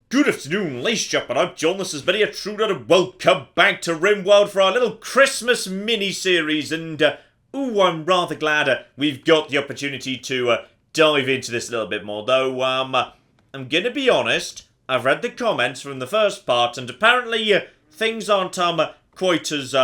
Good afternoon, ladies and gentlemen, I'm John, this is Benny, a true nerd, and welcome back to RimWorld for our little Christmas mini-series, and, I'm rather glad we've got the opportunity to dive into this a little bit more, though, I'm gonna be honest, I've read the comments from the first part, and apparently, things aren't, quite as,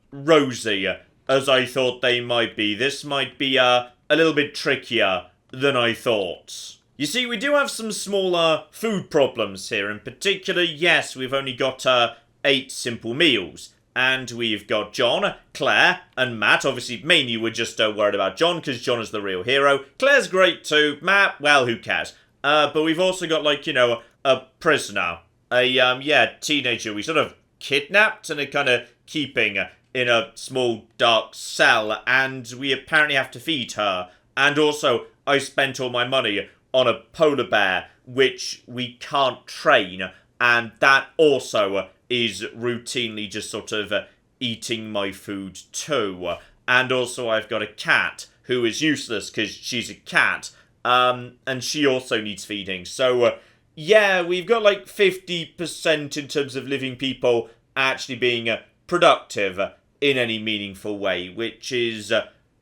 rosy as I thought they might be. This might be, a little bit trickier than I thought. You see, we do have some smaller food problems here. In particular, yes, we've only got 8 simple meals. And we've got John, Claire, and Matt. Obviously, mainly we're just worried about John, because John is the real hero. Claire's great too. Matt, well, who cares? But we've also got, like, you know, a prisoner. A, teenager we sort of kidnapped and are kind of keeping in a small, dark cell. And we apparently have to feed her. And also, I spent all my money on a polar bear, which we can't train, and that also is routinely just sort of eating my food too. And also I've got a cat who is useless because she's a cat, and she also needs feeding. So, yeah, we've got like 50% in terms of living people actually being productive in any meaningful way, which is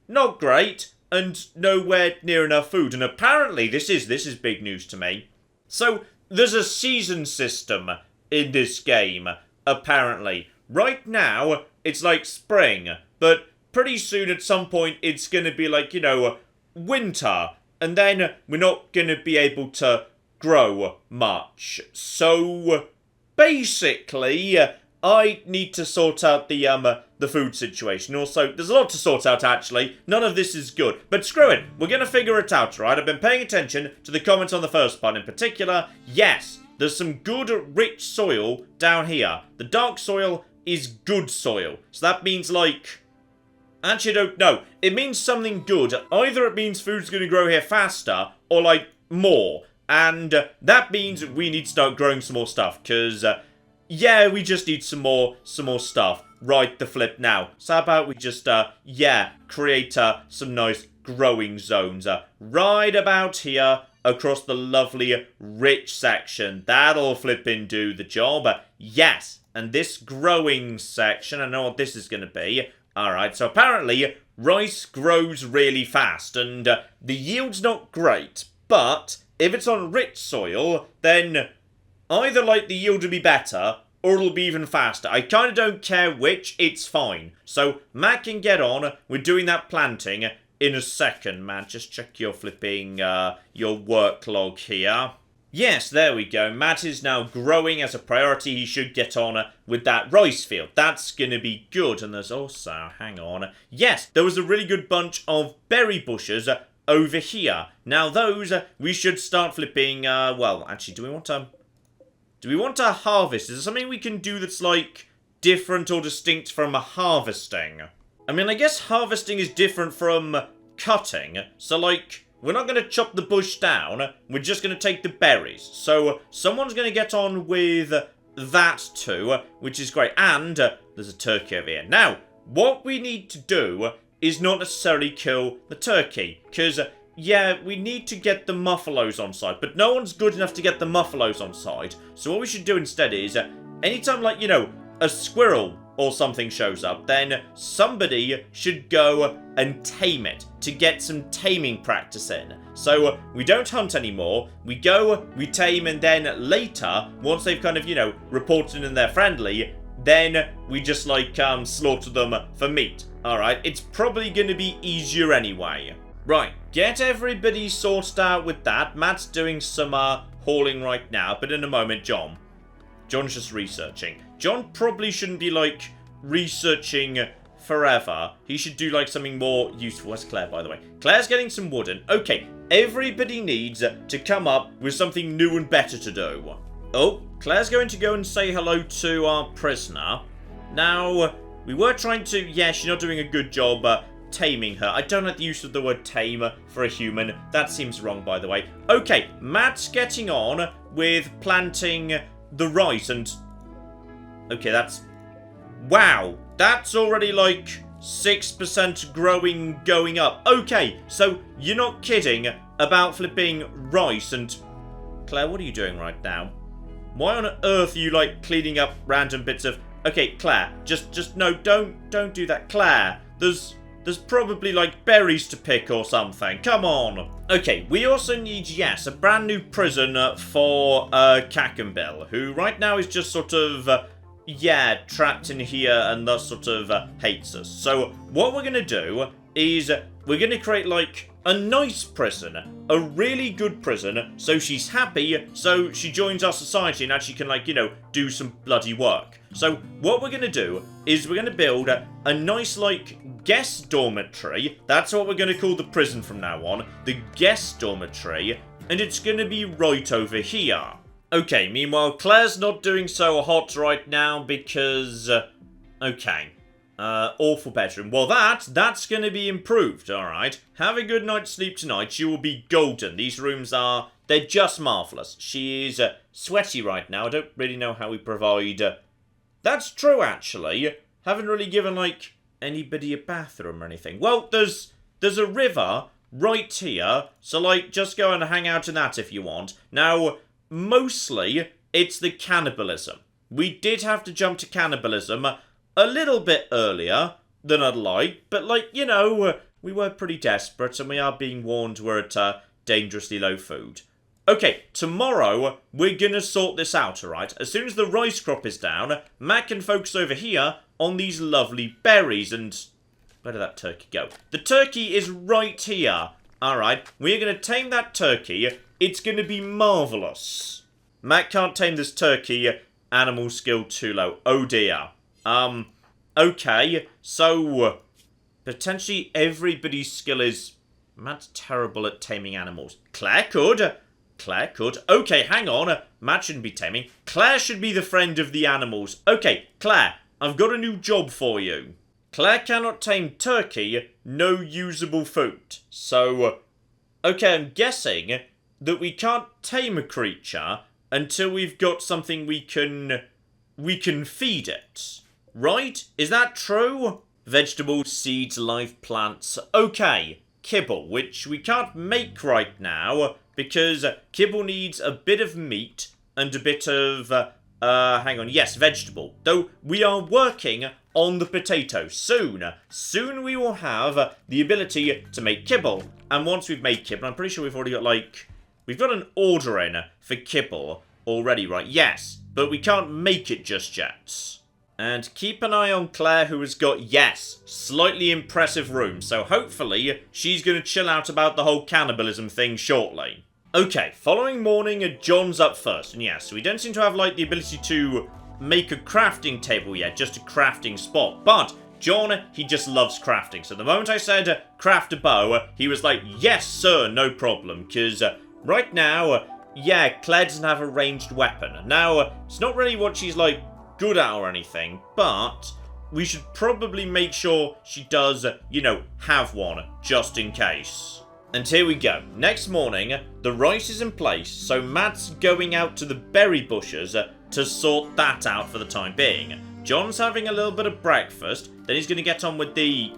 not great. And nowhere near enough food. And apparently, this is big news to me. So, there's a season system in this game, apparently. Right now, it's like spring. But pretty soon, at some point, it's going to be like, you know, winter. And then we're not going to be able to grow much. So, basically, I need to sort out the food situation. Also, there's a lot to sort out, actually. None of this is good. But screw it. We're going to figure it out, right? I've been paying attention to the comments on the first part in particular. Yes, there's some good, rich soil down here. The dark soil is good soil. So that means, like... Actually, I don't know. It means something good. Either it means food's going to grow here faster, or, like, more. And that means we need to start growing some more stuff, because... yeah, we just need some more stuff. Right the flip now. So how about we just, create some nice growing zones. Right about here, across the lovely, rich section. That'll flippin' do the job. Yes, and this growing section, I know what this is going to be. Alright, so apparently, rice grows really fast, and the yield's not great. But, if it's on rich soil, then... either, like, the yield will be better, or it'll be even faster. I kind of don't care which, it's fine. So, Matt can get on. We're doing that planting in a second, Matt. Just check your flipping, your work log here. Yes, there we go. Matt is now growing as a priority. He should get on with that rice field. That's going to be good. And there's also, hang on. Yes, there was a really good bunch of berry bushes over here. Now, those, we should start flipping, well, actually, do we want to harvest? Is there something we can do that's, like, different or distinct from harvesting? I mean, I guess harvesting is different from cutting. So, like, we're not going to chop the bush down. We're just going to take the berries. So, someone's going to get on with that too, which is great. And there's a turkey over here. Now, what we need to do is not necessarily kill the turkey. Because... yeah, we need to get the muffalos on side, but no one's good enough to get the muffalos on side. So what we should do instead is, anytime, like, you know, a squirrel or something shows up, then somebody should go and tame it to get some taming practice in. So we don't hunt anymore, we go, we tame, and then later, once they've kind of, you know, reported and they're friendly, then we just, like, slaughter them for meat. Alright, it's probably going to be easier anyway. Right, get everybody sorted out with that. Matt's doing some hauling right now, but in a moment, John's just researching. John probably shouldn't be, like, researching forever. He should do, like, something more useful. Where's Claire, by the way? Claire's getting some wooden. Okay, everybody needs to come up with something new and better to do. Oh, Claire's going to go and say hello to our prisoner. Now, we were trying to... yeah, she's not doing a good job, taming her. I don't like the use of the word tame for a human. That seems wrong, by the way. Okay, Matt's getting on with planting the rice and... okay, that's... wow! That's already like 6% growing, going up. Okay, so you're not kidding about flipping rice and... Claire, what are you doing right now? Why on earth are you, like, cleaning up random bits of... Okay, Claire, just no, don't do that. Claire, there's probably, like, berries to pick or something. Come on. Okay, we also need, yes, a brand new prison for Kibble, who right now is just sort of, yeah, trapped in here and thus sort of hates us. So what we're going to do is we're going to create, like, a nice prison, a really good prison, so she's happy, so she joins our society and actually can, like, you know, do some bloody work. So what we're going to do is we're going to build a nice, like, guest dormitory. That's what we're going to call the prison from now on, the guest dormitory, and it's going to be right over here. Okay, meanwhile, Claire's not doing so hot right now because, okay. Awful bedroom. Well, that's going to be improved, alright? Have a good night's sleep tonight. You will be golden. These rooms they're just marvellous. She is sweaty right now. I don't really know how we provide... That's true, actually. Haven't really given, like, anybody a bathroom or anything. Well, there's a river right here, so, like, just go and hang out in that if you want. Now, mostly, it's the cannibalism. We did have to jump to cannibalism a little bit earlier than I'd like, but, like, you know, we were pretty desperate, and we are being warned we're at dangerously low food. Okay, tomorrow, we're gonna sort this out, alright? As soon as the rice crop is down, Matt can focus over here on these lovely berries, and... Where did that turkey go? The turkey is right here, alright? We're gonna tame that turkey. It's gonna be marvellous. Matt can't tame this turkey. Animal skill too low. Oh dear. Okay, so, potentially everybody's skill is... Matt's terrible at taming animals. Claire could. Okay, hang on. Matt shouldn't be taming. Claire should be the friend of the animals. Okay, Claire, I've got a new job for you. Claire cannot tame turkey, no usable food. So, okay, I'm guessing that we can't tame a creature until we've got something we can feed it. Right? Is that true? Vegetables, seeds, live plants. Okay, Kibble, which we can't make right now because Kibble needs a bit of meat and a bit of, hang on, yes, vegetable. Though we are working on the potato soon. Soon we will have the ability to make Kibble. And once we've made Kibble, I'm pretty sure we've already got, like, we've got an order in for Kibble already, right? Yes, but we can't make it just yet. And keep an eye on Claire, who has got, yes, slightly impressive rooms. So hopefully she's going to chill out about the whole cannibalism thing shortly. Okay, following morning, John's up first. And yes, we don't seem to have, like, the ability to make a crafting table yet, just a crafting spot. But John, he just loves crafting. So the moment I said craft a bow, he was like, yes, sir, no problem. Because right now, yeah, Claire doesn't have a ranged weapon. Now, it's not really what she's, like, good at or anything, but we should probably make sure she does, you know, have one, just in case. And here we go. Next morning, the rice is in place, so Matt's going out to the berry bushes to sort that out for the time being. John's having a little bit of breakfast, then he's going to get on with the...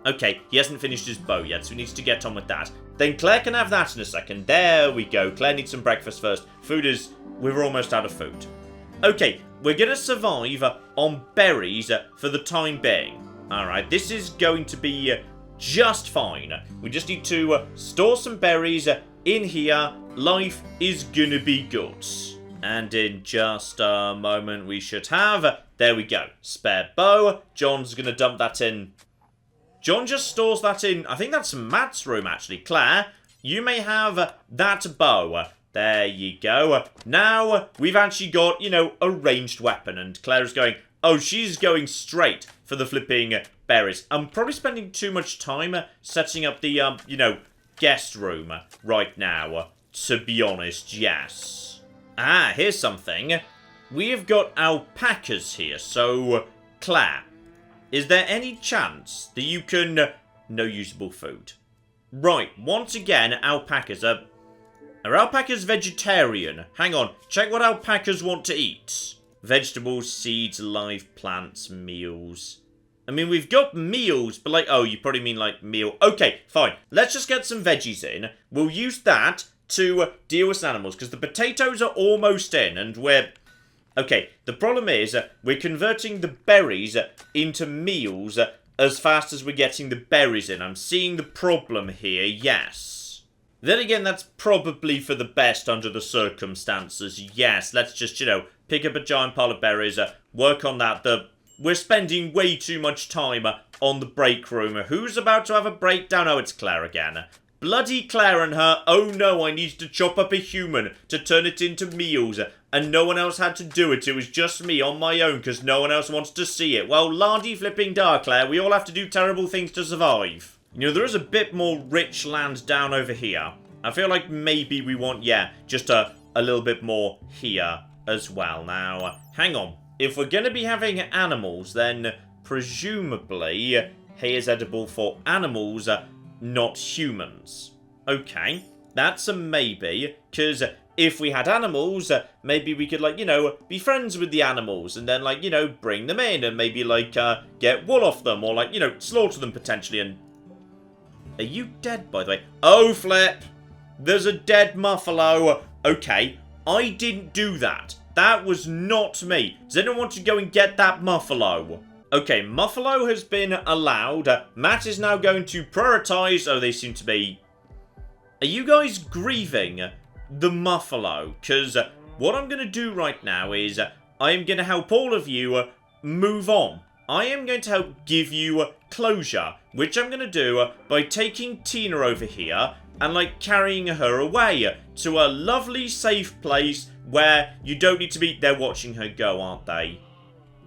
Okay, he hasn't finished his bow yet, so he needs to get on with that. Then Claire can have that in a second. There we go. Claire needs some breakfast first. Food is... We're almost out of food. Okay, we're going to survive on berries for the time being. Alright, this is going to be just fine. We just need to store some berries in here. Life is going to be good. And in just a moment we should have... There we go. Spare bow. John's going to dump that in. John just stores that in... I think that's Matt's room, actually. Claire, you may have that bow. There you go. Now, we've actually got, you know, a ranged weapon. And Claire's going, oh, she's going straight for the flipping berries. I'm probably spending too much time setting up the, you know, guest room right now. To be honest, yes. Ah, here's something. We have got alpacas here. So, Claire, is there any chance that you can... No usable food. Right, once again, alpacas are... Are alpacas vegetarian? Hang on, check what alpacas want to eat. Vegetables, seeds, live plants, meals. I mean, we've got meals, but like, oh, you probably mean like meal. Okay, fine. Let's just get some veggies in. We'll use that to deal with animals, because the potatoes are almost in, and we're... Okay, the problem is we're converting the berries into meals as fast as we're getting the berries in. I'm seeing the problem here, yes. Then again, that's probably for the best under the circumstances, yes. Let's just, pick up a giant pile of berries, work on that. We're spending way too much time on the break room. Who's about to have a breakdown? Oh, it's Claire again. Bloody Claire and her, oh no, I needed to chop up a human to turn it into meals, and no one else had to do it. It was just me on my own, because no one else wants to see it. Well, lardy flipping da, Claire, we all have to do terrible things to survive. There is a bit more rich land down over here. I feel like maybe we want, just a little bit more here as well. Now, hang on. If we're going to be having animals, then presumably hay is edible for animals, not humans. Okay, that's a maybe, because if we had animals, maybe we could, be friends with the animals, and then, bring them in, and maybe, get wool off them, or, slaughter them potentially, and... Are you dead, by the way? Oh, flip! There's a dead muffalo. Okay, I didn't do that. That was not me. Does anyone want to go and get that muffalo? Okay, Muffalo has been allowed. Matt is now going to prioritise... Oh, they seem to be... Are you guys grieving the Muffalo? Because what I'm going to do right now is I am going to help all of you move on. I am going to help give you closure, which I'm going to do by taking Tina over here and, carrying her away to a lovely, safe place where you don't need to be... They're watching her go, aren't they?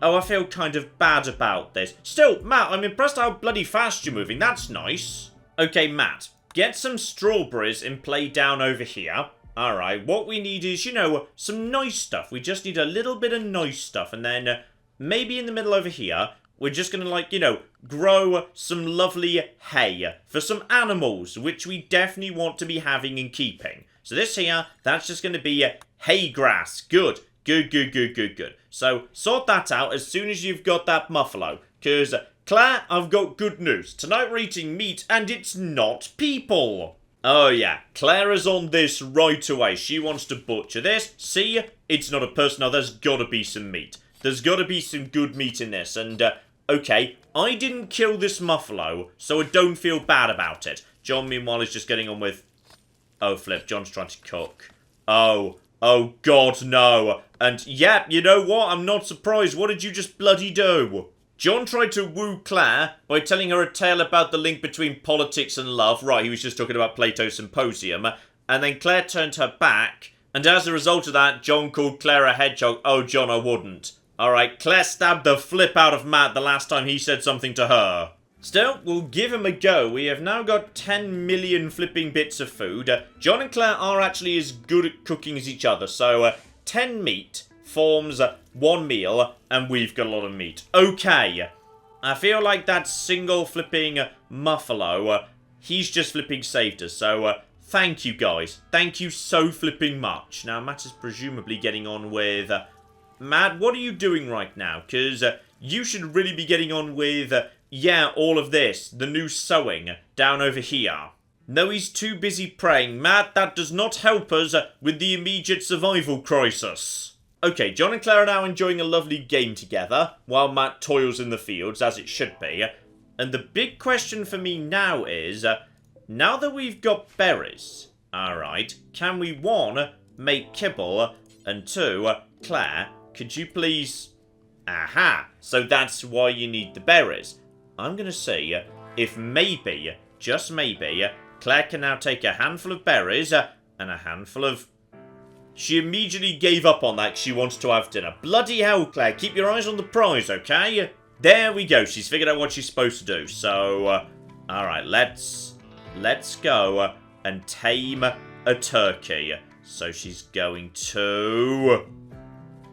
Oh, I feel kind of bad about this. Still, Matt, I'm impressed how bloody fast you're moving. That's nice. Okay, Matt, get some strawberries and play down over here. Alright, what we need is, some nice stuff. We just need a little bit of nice stuff. And then maybe in the middle over here, we're just going to, grow some lovely hay for some animals, which we definitely want to be having and keeping. So this here, that's just going to be hay grass. Good. Good. So, sort that out as soon as you've got that muffalo. Because, Claire, I've got good news. Tonight we're eating meat, and it's not people. Oh, yeah. Claire is on this right away. She wants to butcher this. See? It's not a person. Now, there's got to be some meat. There's got to be some good meat in this. And, okay, I didn't kill this muffalo, so I don't feel bad about it. John, meanwhile, is just getting on with... Oh, flip. John's trying to cook. Oh, God, no. And, yeah, you know what? I'm not surprised. What did you just bloody do? John tried to woo Claire by telling her a tale about the link between politics and love. Right, he was just talking about Plato's Symposium. And then Claire turned her back. And as a result of that, John called Claire a hedgehog. Oh, John, I wouldn't. Alright, Claire stabbed the flip out of Matt the last time he said something to her. Still, we'll give him a go. We have now got 10 million flipping bits of food. John and Claire are actually as good at cooking as each other. So, 10 meat forms 1 meal, and we've got a lot of meat. Okay. I feel like that single flipping muffalo, he's just flipping saved us. So, thank you guys. Thank you so flipping much. Now, Matt is presumably getting on with... Matt, what are you doing right now? Because you should really be getting on with... Yeah, all of this. The new sewing down over here. No, he's too busy praying. Matt, that does not help us with the immediate survival crisis. Okay, John and Claire are now enjoying a lovely game together, while Matt toils in the fields, as it should be. And the big question for me now is, now that we've got berries, alright, can we, 1, make kibble, and 2, Claire, could you please... Aha! So that's why you need the berries. I'm going to see if maybe, just maybe, Claire can now take a handful of berries and a handful of... She immediately gave up on that because she wants to have dinner. Bloody hell, Claire. Keep your eyes on the prize, okay? There we go. She's figured out what she's supposed to do. So, alright, let's go and tame a turkey. So she's going to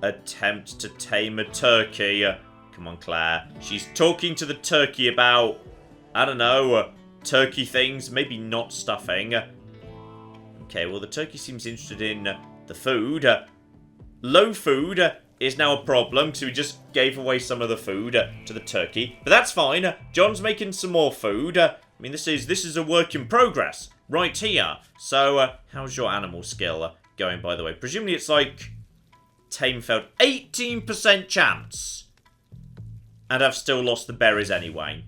attempt to tame a turkey. Come on, Claire. She's talking to the turkey about, I don't know, turkey things. Maybe not stuffing. Okay, well, the turkey seems interested in the food. Low food is now a problem because we just gave away some of the food to the turkey. But that's fine. John's making some more food. I mean, this is a work in progress right here. So, how's your animal skill going, by the way? Presumably it's like tame failed. 18% chance. And I've still lost the berries anyway.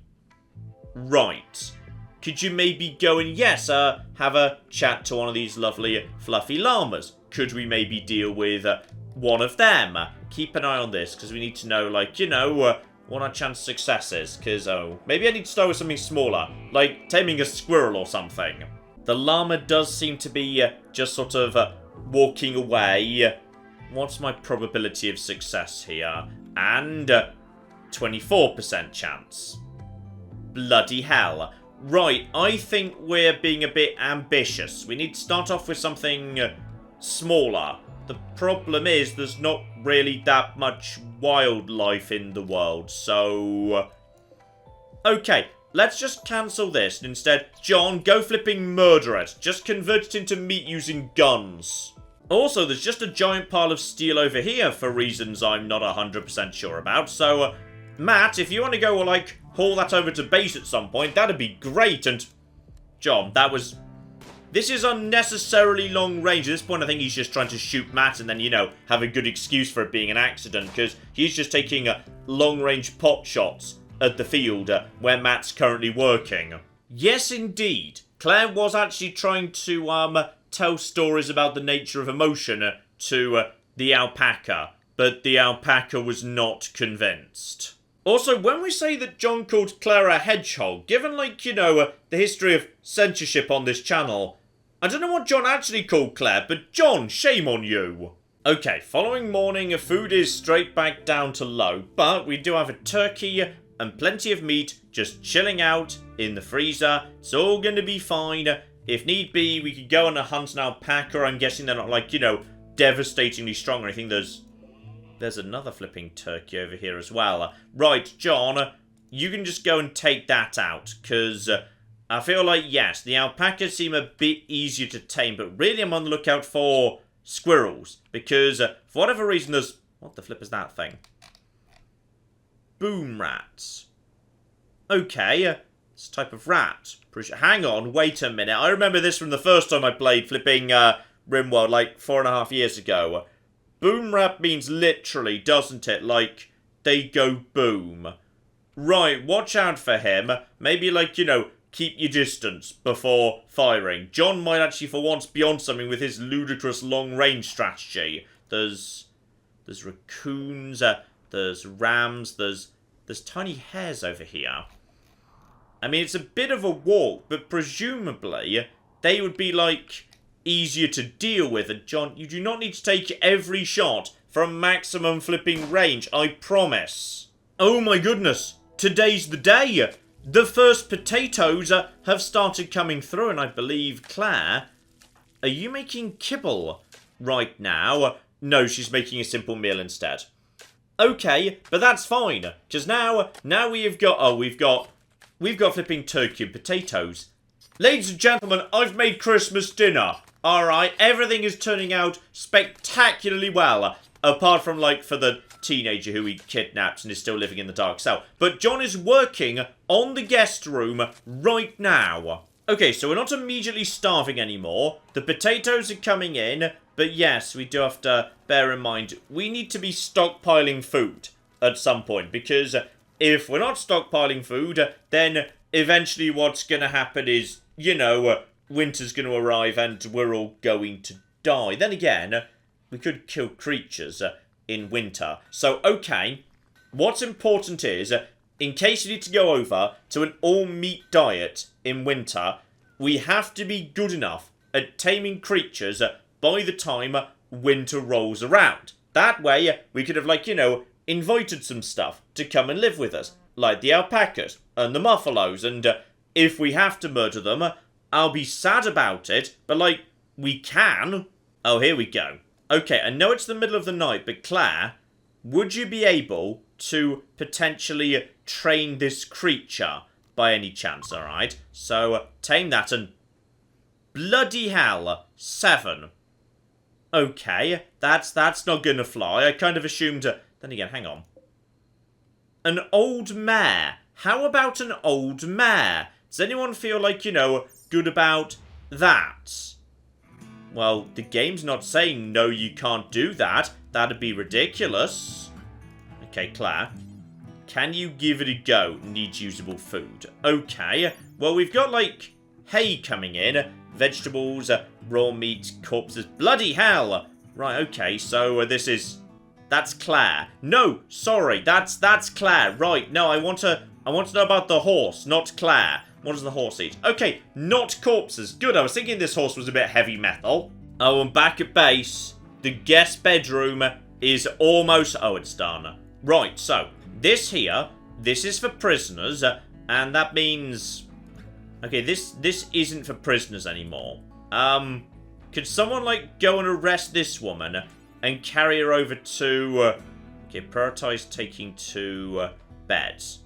Right. Could you maybe go and, yes, have a chat to one of these lovely fluffy llamas? Could we maybe deal with one of them? Keep an eye on this, because we need to know, like, you know, what our chance of success is. Because, maybe I need to start with something smaller, like taming a squirrel or something. The llama does seem to be just sort of walking away. What's my probability of success here? And 24% chance. Bloody hell. Right, I think we're being a bit ambitious. We need to start off with something smaller. The problem is there's not really that much wildlife in the world, so... Okay, let's just cancel this and instead, John, go flipping murder it. Just convert it into meat using guns. Also, there's just a giant pile of steel over here for reasons I'm not 100% sure about, so... Matt, if you want to go, like, haul that over to base at some point, that'd be great, and... John, that was... This is unnecessarily long range. At this point, I think he's just trying to shoot Matt and then, you know, have a good excuse for it being an accident, because he's just taking long-range pot shots at the field where Matt's currently working. Yes, indeed. Claire was actually trying to, tell stories about the nature of emotion to the alpaca, but the alpaca was not convinced. Also, when we say that John called Claire a hedgehog, given, like, you know, the history of censorship on this channel, I don't know what John actually called Claire, but John, shame on you. Okay, following morning, food is straight back down to low, but we do have a turkey and plenty of meat just chilling out in the freezer. It's all going to be fine. If need be, we could go on a hunt an alpaca. I'm guessing they're not, like, you know, devastatingly strong or anything. There's another flipping turkey over here as well. Right, John, you can just go and take that out, because I feel like, yes, the alpacas seem a bit easier to tame, but really I'm on the lookout for squirrels, because for whatever reason there's... What the flip is that thing? Boom rats. Okay, it's a type of rat. Hang on, wait a minute. I remember this from the first time I played flipping RimWorld, like 4.5 years ago. Boom rat means literally, doesn't it? Like, they go boom. Right, watch out for him. Maybe, like, you know, keep your distance before firing. John might actually, for once, be on something with his ludicrous long-range strategy. There's raccoons, there's rams, there's tiny hares over here. I mean, it's a bit of a walk, but presumably they would be, like, easier to deal with. And John, you do not need to take every shot from maximum flipping range, I promise. Oh my goodness, today's the day. The first potatoes have started coming through, and I believe, Claire, are you making kibble right now? No, she's making a simple meal instead. Okay, but that's fine, because now we have got, we've got flipping turkey and potatoes. Ladies and gentlemen, I've made Christmas dinner. Alright, everything is turning out spectacularly well. Apart from, like, for the teenager who he kidnapped and is still living in the dark cell. But John is working on the guest room right now. Okay, so we're not immediately starving anymore. The potatoes are coming in. But yes, we do have to bear in mind, we need to be stockpiling food at some point. Because if we're not stockpiling food, then eventually what's going to happen is, you know, winter's going to arrive and we're all going to die. Then again, we could kill creatures in winter. So, okay, what's important is, in case you need to go over to an all-meat diet in winter, we have to be good enough at taming creatures by the time winter rolls around. That way, we could have, like, you know, invited some stuff to come and live with us, like the alpacas and the muffalos, and if we have to murder them, I'll be sad about it, but, like, we can. Oh, here we go. Okay, I know it's the middle of the night, but Claire, would you be able to potentially train this creature by any chance, alright? So, tame that and... Bloody hell, 7. Okay, that's not gonna fly. I kind of assumed... Then again, hang on. An old mare. How about an old mare? Does anyone feel like, you know, good about that? Well, the game's not saying, no, you can't do that. That'd be ridiculous. Okay, Claire. Can you give it a go? Needs usable food. Okay. Well, we've got, like, hay coming in. Vegetables, raw meat, corpses. Bloody hell! Right, okay, so this is... That's Claire. No, sorry, that's Claire. Right, no, I want to know about the horse, not Claire. What does the horse eat? Okay, not corpses. Good, I was thinking this horse was a bit heavy metal. Oh, and back at base, the guest bedroom is almost... Oh, it's done. Right, so, this here, this is for prisoners, and that means... Okay, this isn't for prisoners anymore. Could someone, like, go and arrest this woman and carry her over to... okay, prioritize taking to beds.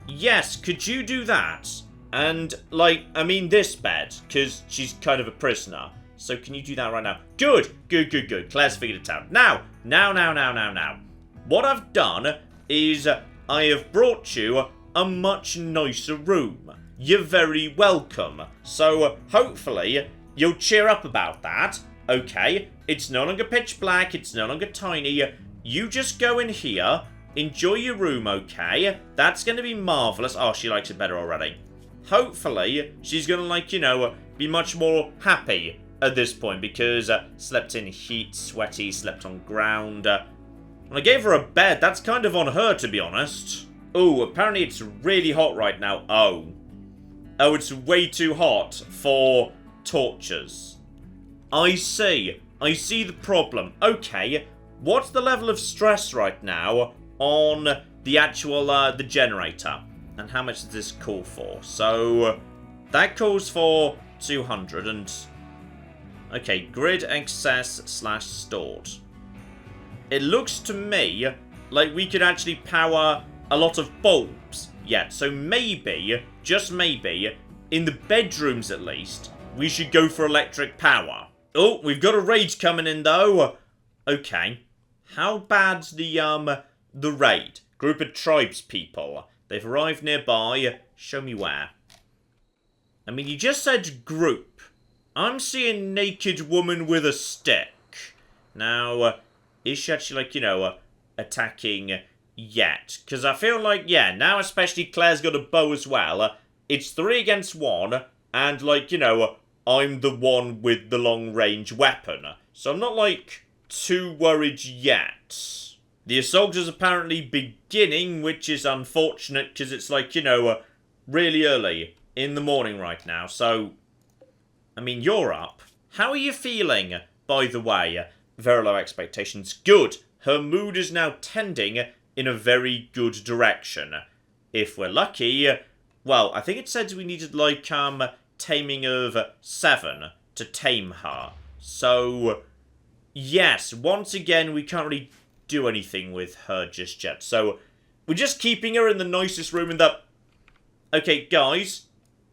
Yes, could you do that? And, like, I mean this bed, because she's kind of a prisoner. So can you do that right now? Good, good, good, good. Claire's figured it out. Now. What I've done is I have brought you a much nicer room. You're very welcome. So, hopefully, you'll cheer up about that. Okay, it's no longer pitch black, it's no longer tiny. You just go in here, enjoy your room, okay? That's going to be marvellous. Oh, she likes it better already. Hopefully, she's going to, like, you know, be much more happy at this point, because slept in heat, sweaty, slept on ground. When I gave her a bed, that's kind of on her, to be honest. Oh, apparently it's really hot right now. Oh, it's way too hot for tortures. I see the problem. Okay, what's the level of stress right now on the actual, the generator? And how much does this call for? So, that calls for 200 and... Okay, grid excess / stored. It looks to me like we could actually power a lot of bulbs yet. So maybe, just maybe, in the bedrooms at least, we should go for electric power. Oh, we've got a raid coming in though. Okay. How bad's the raid? Group of tribes people. They've arrived nearby. Show me where. I mean, you just said group. I'm seeing naked woman with a stick. Now, is she actually, like, you know, attacking yet? Because I feel like, yeah, now especially Claire's got a bow as well. It's 3 against 1, and, like, you know, I'm the one with the long-range weapon. So I'm not, like, too worried yet. The assault is apparently beginning, which is unfortunate, because it's, like, you know, really early in the morning right now. So, I mean, you're up. How are you feeling, by the way? Very low expectations. Good. Her mood is now tending in a very good direction. If we're lucky... Well, I think it said we needed, like, taming of 7 to tame her. So, yes, once again, we can't really do anything with her just yet. So, we're just keeping her in the nicest room in the... Okay, guys,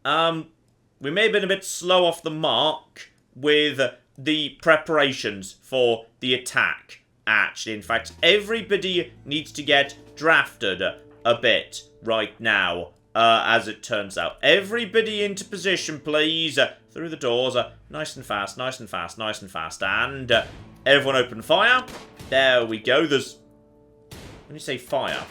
we may have been a bit slow off the mark with the preparations for the attack, actually. In fact, everybody needs to get drafted a bit right now. As it turns out. Everybody into position, please. Through the doors. Nice and fast, nice and fast, nice and fast. And everyone open fire. There we go. There's... When you say fire...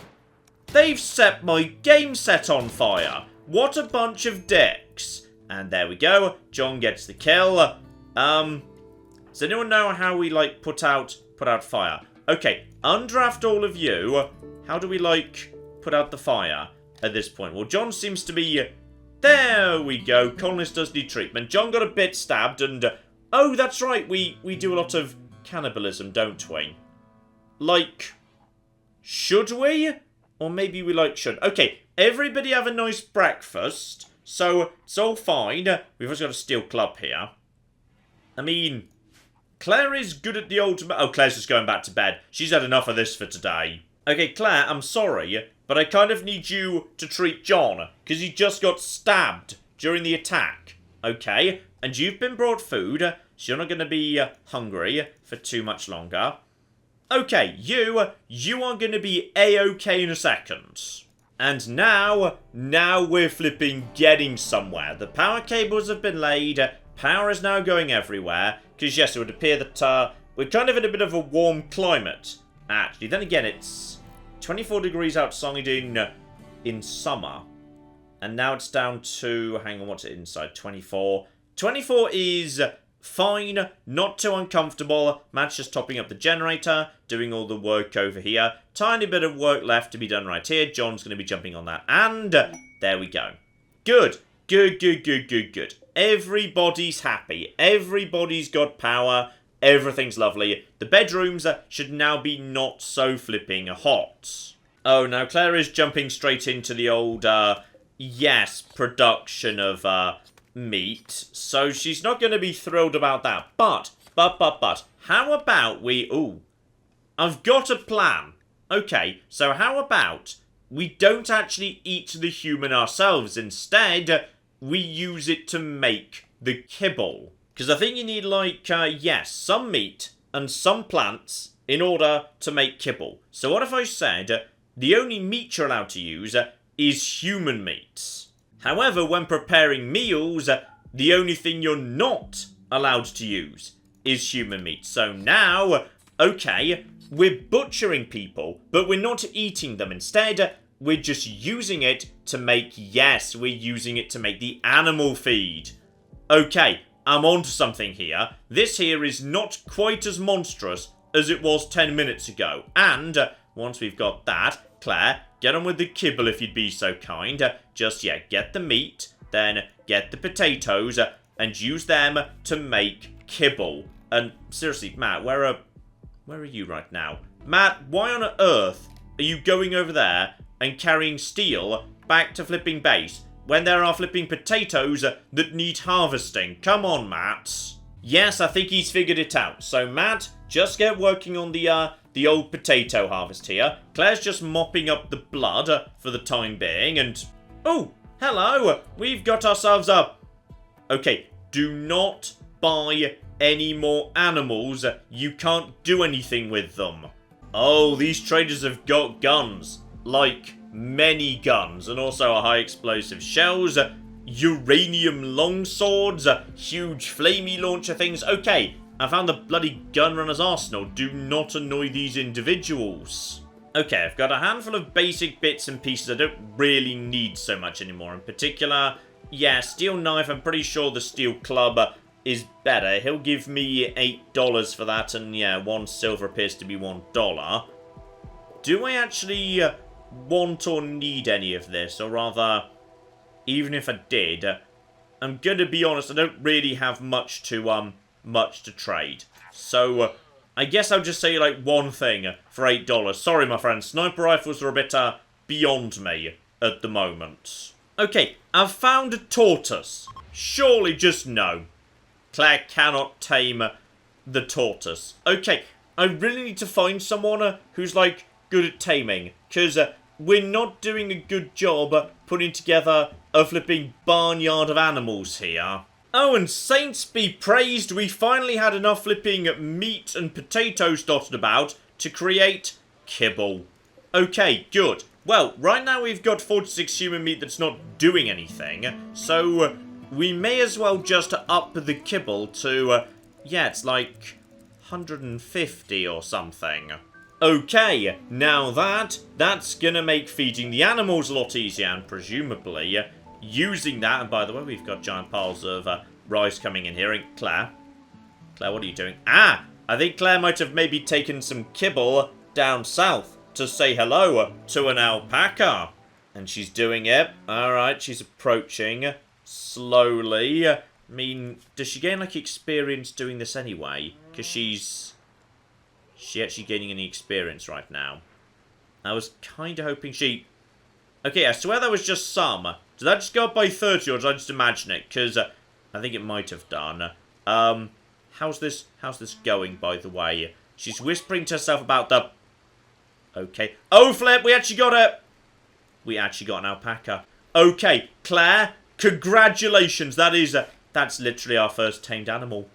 They've set my game set on fire. What a bunch of dicks. And there we go. John gets the kill. Does anyone know how we, like, put out fire? Okay, undraft all of you. How do we, like, put out the fire? At this point. Well, John seems to be... There we go. Colonist does need treatment. John got a bit stabbed and... oh, that's right. We do a lot of cannibalism, don't we? Like... Should we? Or maybe we, like, should. Okay, everybody have a nice breakfast. So, it's all fine. We've also got a steel club here. I mean... Claire is good at the ultimate... Oh, Claire's just going back to bed. She's had enough of this for today. Okay, Claire, I'm sorry... But I kind of need you to treat John, because he just got stabbed during the attack, okay? And you've been brought food, so you're not going to be hungry for too much longer. Okay, you are going to be A-okay in a second. And now we're flipping getting somewhere. The power cables have been laid. Power is now going everywhere. Because yes, it would appear that we're kind of in a bit of a warm climate. Actually, then again, it's 24 degrees outside in summer. And now it's down to, hang on, what's it inside? 24. 24 is fine, not too uncomfortable. Matt's just topping up the generator, doing all the work over here. Tiny bit of work left to be done right here. John's going to be jumping on that. And there we go. Good. Good. Everybody's happy. Everybody's got power. Everything's lovely. The bedrooms should now be not so flipping hot. Oh, now Claire is jumping straight into the old, yes, production of, meat. So she's not going to be thrilled about that. But, how about we... Ooh, I've got a plan. Okay, so how about we don't actually eat the human ourselves. Instead, we use it to make the kibble. Because I think you need, like, yes, some meat and some plants in order to make kibble. So what if I said the only meat you're allowed to use is human meat? However, when preparing meals, the only thing you're not allowed to use is human meat. So now, okay, we're butchering people, but we're not eating them. Instead, we're just using it to make, yes, we're using it to make the animal feed. Okay, I'm onto something here. This here is not quite as monstrous as it was 10 minutes ago. And once we've got that, Claire, get on with the kibble if you'd be so kind. Just, yeah, get the meat, then get the potatoes, and use them to make kibble. And seriously, Matt, where are you right now? Matt, why on earth are you going over there and carrying steel back to flipping base when there are flipping potatoes that need harvesting? Come on, Matt. Yes, I think he's figured it out. So, Matt, just get working on the old potato harvest here. Claire's just mopping up the blood for the time being, and... Oh, hello! We've got ourselves a... Okay, do not buy any more animals. You can't do anything with them. Oh, these traders have got guns. Like, many guns, and also a high explosive shells, uranium longswords, huge flamey launcher things. Okay, I found the bloody gunrunner's arsenal. Do not annoy these individuals. Okay, I've got a handful of basic bits and pieces I don't really need so much anymore. In particular, yeah, steel knife. I'm pretty sure the steel club is better. He'll give me $8 for that, and yeah, 1 silver appears to be $1. Do I actually want or need any of this? Or rather, even if I did, I'm gonna be honest, I don't really have much to trade. So, I guess I'll just say, like, one thing for $8. Sorry, my friend, sniper rifles are a bit, beyond me at the moment. Okay, I've found a tortoise. Surely just no. Claire cannot tame the tortoise. Okay, I really need to find someone who's, like, good at taming. Because we're not doing a good job putting together a flipping barnyard of animals here. Oh, and saints be praised, we finally had enough flipping meat and potatoes dotted about to create kibble. Okay, good. Well, right now we've got 46 human meat that's not doing anything, so we may as well just up the kibble to, yeah, it's like 150 or something. Okay, now that's gonna make feeding the animals a lot easier, and presumably using that, and by the way, we've got giant piles of rice coming in here. And Claire, what are you doing? Ah, I think Claire might have maybe taken some kibble down south to say hello to an alpaca. And she's doing it. Alright, she's approaching slowly. I mean, does she gain, like, experience doing this anyway? Because she's actually gaining any experience right now. I was kind of hoping she... Okay, I swear that was just some. Did that just go up by 30, or did I just imagine it? Because I think it might have done. How's this going, by the way? She's whispering to herself about the... Okay. Oh, flip, we actually got it! We actually got an alpaca. Okay, Claire, congratulations. That's literally our first tamed animal.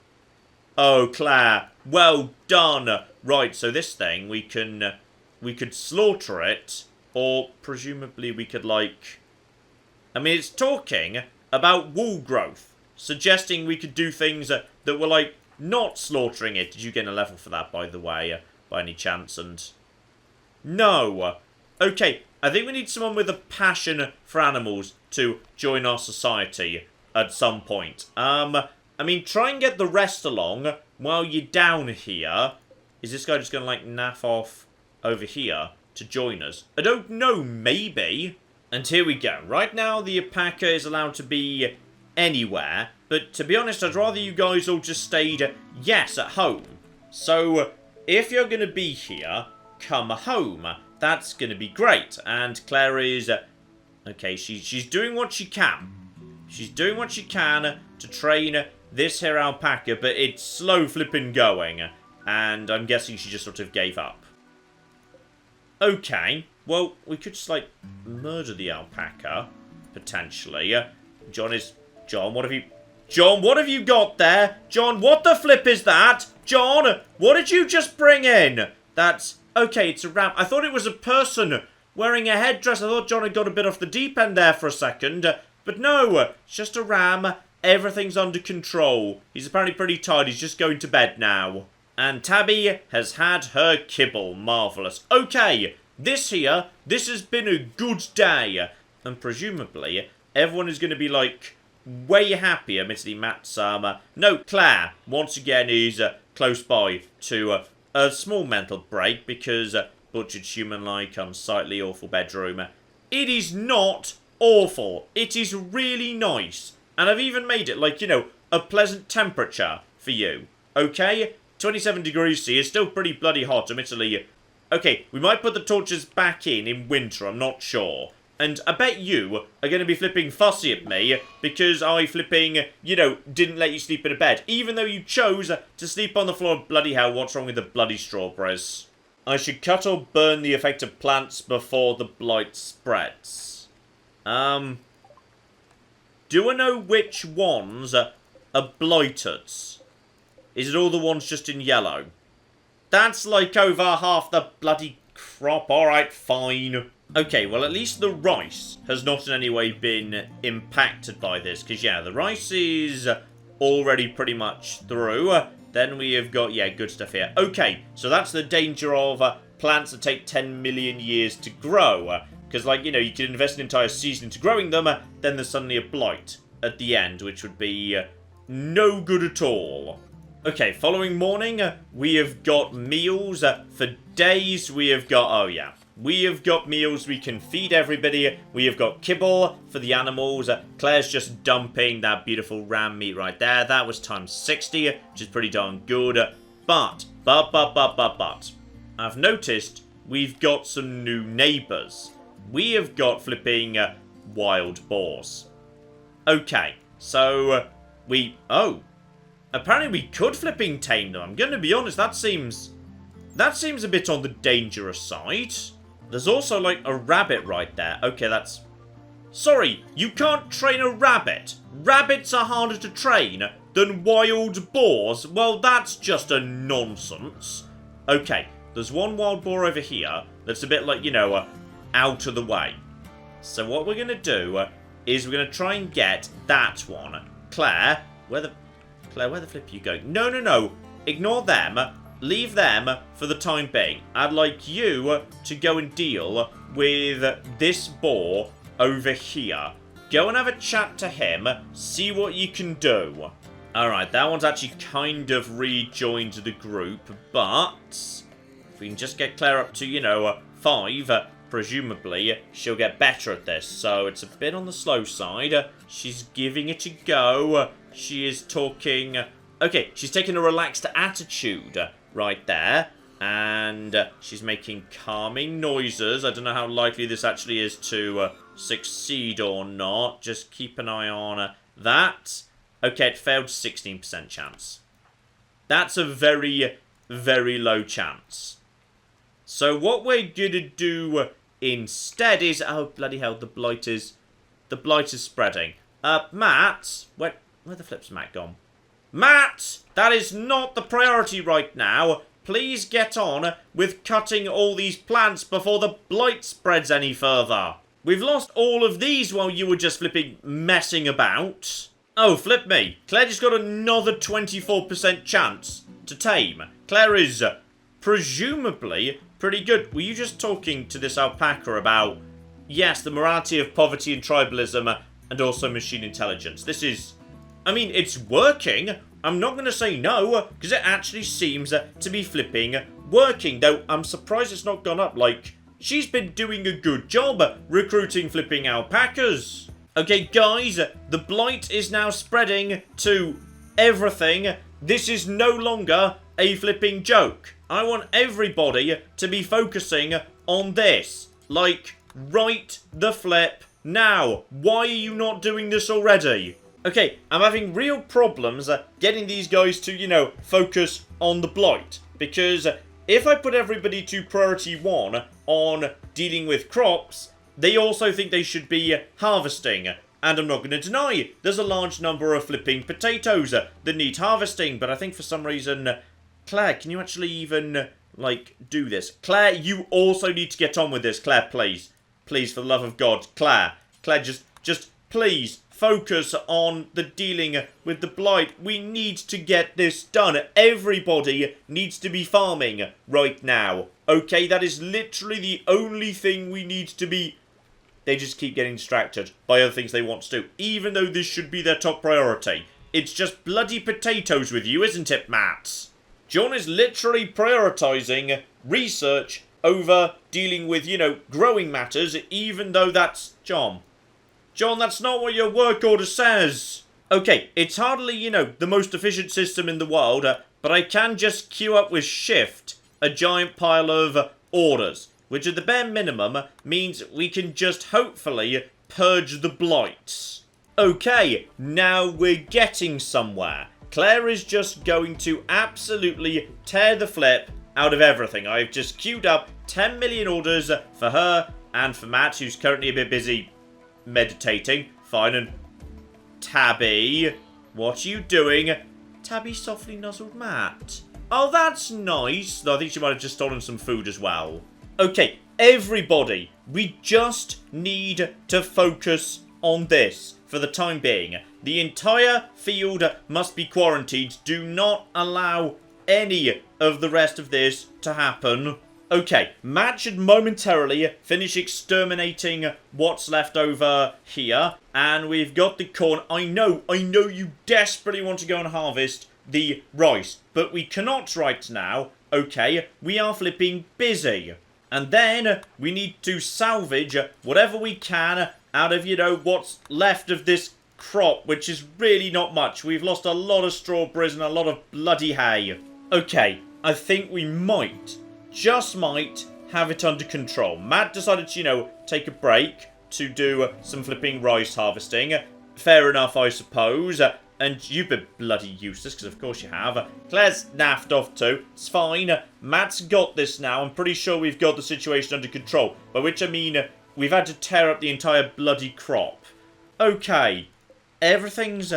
Oh, Claire, well done. Right, so this thing, we could slaughter it Or, presumably, we could, like... I mean, it's talking about wool growth. Suggesting we could do things that were, like, not slaughtering it. Did you get a level for that, by the way, by any chance? And no. Okay, I think we need someone with a passion for animals to join our society at some point. I mean, try and get the rest along while you're down here. Is this guy just going to, like, naff off over here to join us? I don't know, maybe. And here we go. Right now, the alpaca is allowed to be anywhere. But to be honest, I'd rather you guys all just stayed, yes, at home. So, if you're going to be here, come home. That's going to be great. And Claire is... okay, she's doing what she can. She's doing what she can to train this here alpaca, but it's slow flipping going. And I'm guessing she just sort of gave up. Okay, well, we could just, like, murder the alpaca, potentially. John, what have you got there? John, what the flip is that? John, what did you just bring in? That's... okay, it's a ram. I thought it was a person wearing a headdress. I thought John had got a bit off the deep end there for a second. But no, it's just a ram. Everything's under control. He's apparently pretty tired. He's just going to bed now. And Tabby has had her kibble. Marvellous. Okay, this has been a good day. And presumably, everyone is going to be, like, way happier. Admittedly, Matt's, no, Claire, once again, is close by to a small mental break because butchered human-like, unsightly, awful bedroom. It is not awful. It is really nice. And I've even made it, like, you know, a pleasant temperature for you. Okay? 27 degrees C is still pretty bloody hot, admittedly. Okay, we might put the torches back in winter, I'm not sure. And I bet you are going to be flipping fussy at me because I flipping, you know, didn't let you sleep in a bed. Even though you chose to sleep on the floor. Bloody hell, what's wrong with the bloody strawberries? I should cut or burn the affected plants before the blight spreads. Do I know which ones are blighted? Is it all the ones just in yellow? That's like over half the bloody crop. Alright, fine. Okay, well, at least the rice has not in any way been impacted by this. Because, yeah, the rice is already pretty much through. Then we have got, yeah, good stuff here. Okay, so that's the danger of plants that take 10 million years to grow. Because, like, you know, you could invest an entire season into growing them. Then there's suddenly a blight at the end, which would be no good at all. Okay, following morning, we have got meals. For days, we have got, oh, yeah. We have got meals we can feed everybody. We have got kibble for the animals. Claire's just dumping that beautiful ram meat right there. That was times 60, which is pretty darn good. But, I've noticed we've got some new neighbours. We have got flipping wild boars. Okay, so apparently we could flipping tame them. I'm going to be honest, that seems a bit on the dangerous side. There's also, like, a rabbit right there. Okay, that's... sorry, you can't train a rabbit. Rabbits are harder to train than wild boars. Well, that's just a nonsense. Okay, there's one wild boar over here that's a bit like, you know, out of the way. So what we're going to do is we're going to try and get that one. Claire, where the flip are you going? No. Ignore them. Leave them for the time being. I'd like you to go and deal with this boar over here. Go and have a chat to him. See what you can do. Alright, that one's actually kind of rejoined the group. But if we can just get Claire up to, you know, 5, presumably she'll get better at this. So it's a bit on the slow side. She's giving it a go. She is talking... okay, she's taking a relaxed attitude right there. And she's making calming noises. I don't know how likely this actually is to succeed or not. Just keep an eye on that. Okay, it failed 16% chance. That's a very, very low chance. So what we're going to do instead is... oh, bloody hell, the blight is spreading. Matt, where the flip's Matt gone? Matt, that is not the priority right now. please get on with cutting all these plants before the blight spreads any further. We've lost all of these while you were just flipping messing about. Oh, flip me. Claire just got another 24% chance to tame. Claire is presumably pretty good. Were you just talking to this alpaca about, yes, the morality of poverty and tribalism and also machine intelligence? This is, I mean, it's working. I'm not going to say no, because it actually seems to be flipping working. Though I'm surprised it's not gone up. Like, she's been doing a good job recruiting flipping alpacas. Okay, guys, the blight is now spreading to everything. This is no longer a flipping joke. I want everybody to be focusing on this. Like, right the flip now. Why are you not doing this already? Okay, I'm having real problems getting these guys to, you know, focus on the blight. Because if I put everybody to priority 1 on dealing with crops, they also think they should be harvesting. And I'm not going to deny, there's a large number of flipping potatoes that need harvesting. But I think for some reason, Claire, can you actually even, like, do this? Claire, you also need to get on with this. Claire, please. Please, for the love of God. Claire, just please focus on the dealing with the blight. We need to get this done. Everybody needs to be farming right now. Okay, that is literally the only thing we need to be. They just keep getting distracted by other things they want to do, even though this should be their top priority. It's just bloody potatoes with you, isn't it, Matt? John is literally prioritising research over dealing with, you know, growing matters, even though that's John. John, that's not what your work order says. Okay, it's hardly, you know, the most efficient system in the world, but I can just queue up with Shift a giant pile of orders, which at the bare minimum means we can just hopefully purge the blights. Okay, now we're getting somewhere. Claire is just going to absolutely tear the flip out of everything. I've just queued up 10 million orders for her and for Matt, who's currently a bit busy meditating. Fine. And Tabby, what are you doing? Tabby softly nuzzled Matt. Oh, that's nice. Though I think she might have just stolen some food as well. Okay, everybody, we just need to focus on this for the time being. The entire field must be quarantined. Do not allow any of the rest of this to happen. Okay, Matt should momentarily finish exterminating what's left over here. And we've got the corn. I know you desperately want to go and harvest the rice. But we cannot right now. Okay, we are flipping busy. And then we need to salvage whatever we can out of, you know, what's left of this crop, which is really not much. We've lost a lot of strawberries and a lot of bloody hay. Okay, I think we might, just might, have it under control. Matt decided to, you know, take a break to do some flipping rice harvesting. Fair enough, I suppose. And you've been bloody useless, because of course you have. Claire's naffed off too. It's fine. Matt's got this now. I'm pretty sure we've got the situation under control. By which I mean, we've had to tear up the entire bloody crop. Okay. Everything's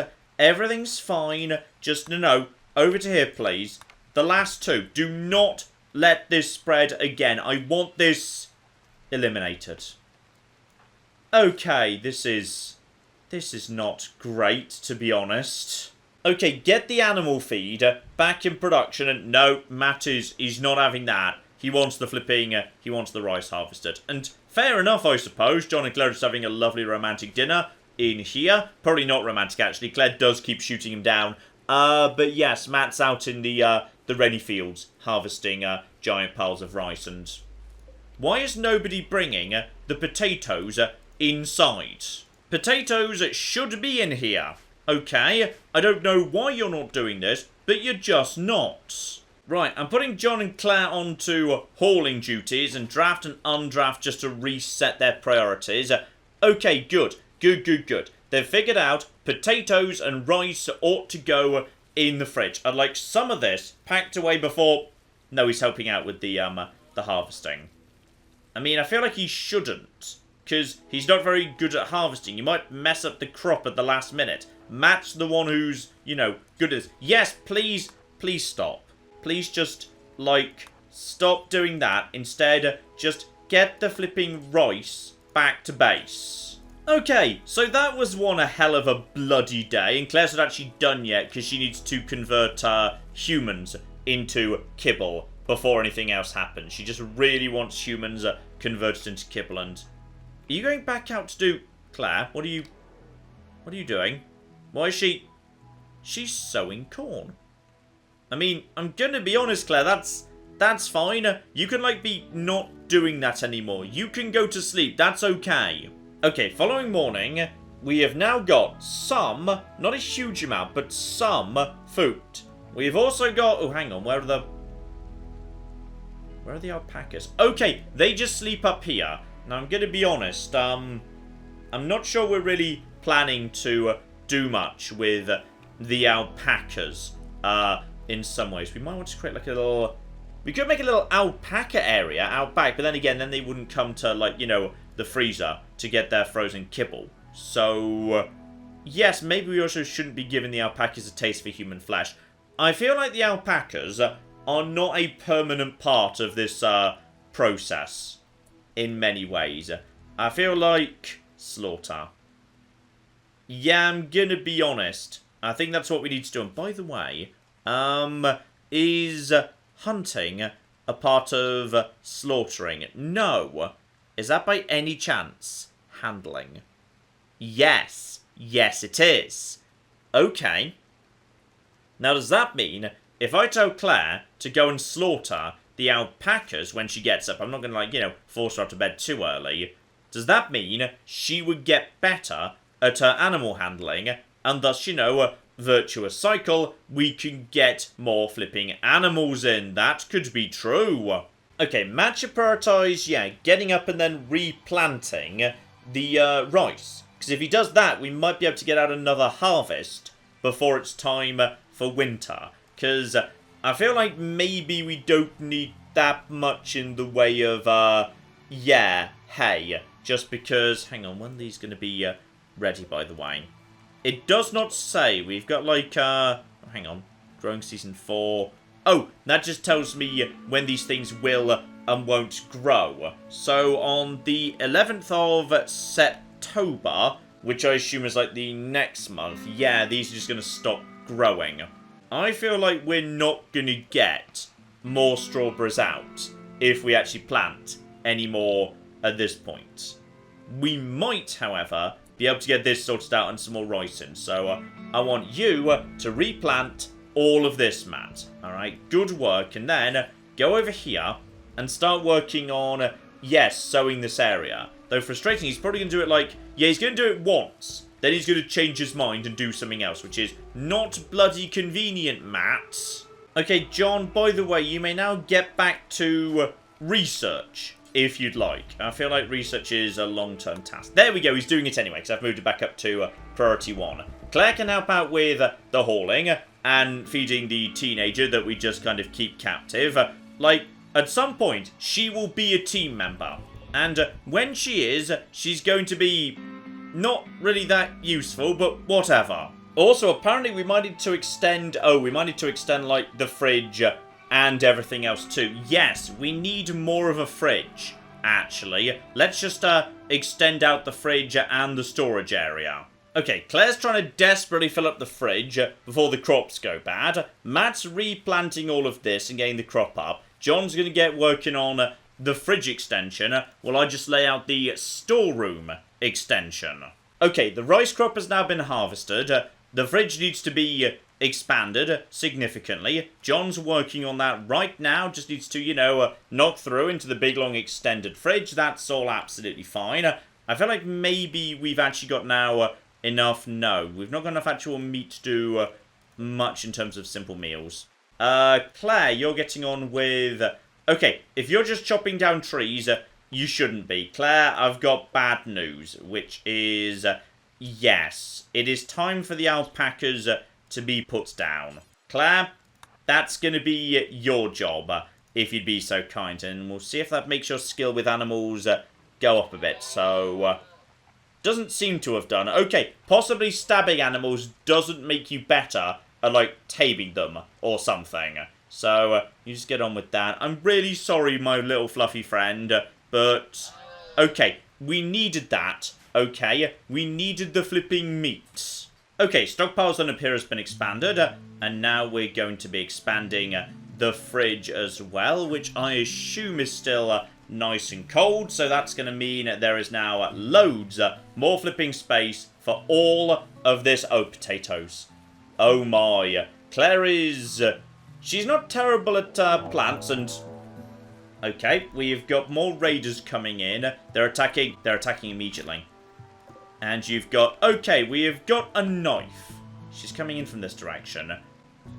fine. Just, no, over to here, please. The last two. Do not let this spread again. I want this eliminated. Okay, this is not great, to be honest. Okay, get the animal feed back in production. And no, Matt is not having that. He wants the flipping, he wants the rice harvested. And fair enough, I suppose. John and Claire are just having a lovely romantic dinner in here. Probably not romantic, actually. Claire does keep shooting him down. But yes, Matt's out in the ready fields harvesting giant piles of rice. And why is nobody bringing the potatoes inside? Potatoes should be in here. Okay, I don't know why you're not doing this, but you're just not. Right, I'm putting John and Claire onto hauling duties and draft and undraft just to reset their priorities. Okay, good. They've figured out potatoes and rice ought to go in the fridge. I'd like some of this packed away before. No, he's helping out with the harvesting. I mean, I feel like he shouldn't, because he's not very good at harvesting. You might mess up the crop at the last minute. Matt's the one who's, you know, good at this. Yes, please stop. Please just like, stop doing that. Instead, just get the flipping rice back to base. Okay, so that was one hell of a bloody day, and Claire's not actually done yet because she needs to convert humans into Kibble before anything else happens. She just really wants humans converted into Kibble. And are you going back out to do... Claire, what are you doing? Why is she's sowing corn? I mean, I'm gonna be honest, Claire, that's fine. You can, like, be not doing that anymore. You can go to sleep. That's okay. Okay, following morning, we have now got some, not a huge amount, but some food. We've also got... Oh, hang on. Where are the alpacas? Okay, they just sleep up here. Now, I'm going to be honest. I'm not sure we're really planning to do much with the alpacas in some ways. We might want to create, like, a little... We could make a little alpaca area out back, but then again, then they wouldn't come to, like, you know, the freezer to get their frozen kibble. So, yes, maybe we also shouldn't be giving the alpacas a taste for human flesh. I feel like the alpacas are not a permanent part of this process in many ways. I feel like slaughter. Yeah, I'm gonna be honest. I think that's what we need to do. And by the way, is hunting a part of slaughtering? No. Is that by any chance handling? Yes. Yes, it is. Okay. Now, does that mean if I tell Claire to go and slaughter the alpacas when she gets up, I'm not going to, like, you know, force her out to bed too early, does that mean she would get better at her animal handling, and thus, you know, virtuous cycle, we can get more flipping animals in? That could be true. Okay, Matt should prioritise, yeah, getting up and then replanting the rice. Because if he does that, we might be able to get out another harvest before it's time for winter. Because I feel like maybe we don't need that much in the way of, yeah, hay. Just because, hang on, when are these going to be ready, by the way? It does not say. We've got, like, hang on, growing season 4. Oh, that just tells me when these things will and won't grow. So on the 11th of September, which I assume is like the next month, yeah, these are just going to stop growing. I feel like we're not going to get more strawberries out if we actually plant any more at this point. We might, however, be able to get this sorted out and some more rice in. So I want you to replant all of this, Matt. Alright, good work. And then go over here and start working on, yes, sowing this area. Though frustrating, he's probably going to do it like, yeah, he's going to do it once. Then he's going to change his mind and do something else, which is not bloody convenient, Matt. Okay, John, by the way, you may now get back to research, if you'd like. I feel like research is a long-term task. There we go, he's doing it anyway, because I've moved it back up to priority 1. Claire can help out with the hauling and feeding the teenager that we just kind of keep captive. Like, at some point, she will be a team member. And when she is, she's going to be not really that useful, but whatever. Also, apparently we might need to extend... Oh, we might need to extend, like, the fridge and everything else too. Yes, we need more of a fridge, actually. Let's just extend out the fridge and the storage area. Okay, Claire's trying to desperately fill up the fridge before the crops go bad. Matt's replanting all of this and getting the crop up. John's going to get working on the fridge extension while I just lay out the storeroom extension. Okay, the rice crop has now been harvested. The fridge needs to be expanded significantly. John's working on that right now. Just needs to, you know, knock through into the big, long, extended fridge. That's all absolutely fine. I feel like maybe we've actually got now enough. No, we've not got enough actual meat to do much in terms of simple meals. Claire, you're getting on with... Okay, if you're just chopping down trees, you shouldn't be. Claire, I've got bad news, which is... yes, it is time for the alpacas to be put down. Claire, that's going to be your job, if you'd be so kind. And we'll see if that makes your skill with animals go up a bit. So, doesn't seem to have done. Okay, possibly stabbing animals doesn't make you better at, like, taming them or something. So, you just get on with that. I'm really sorry, my little fluffy friend, but... Okay, we needed that, okay? We needed the flipping meat. Okay, stockpiles on appear has been expanded, and now we're going to be expanding the fridge as well, which I assume is still nice and cold, so that's going to mean there is now loads more flipping space for all of this. Oh, potatoes. Oh my. Claire is... she's not terrible at plants, and... Okay, we've got more raiders coming in. They're attacking immediately. And you've got... Okay, we have got a knife. She's coming in from this direction.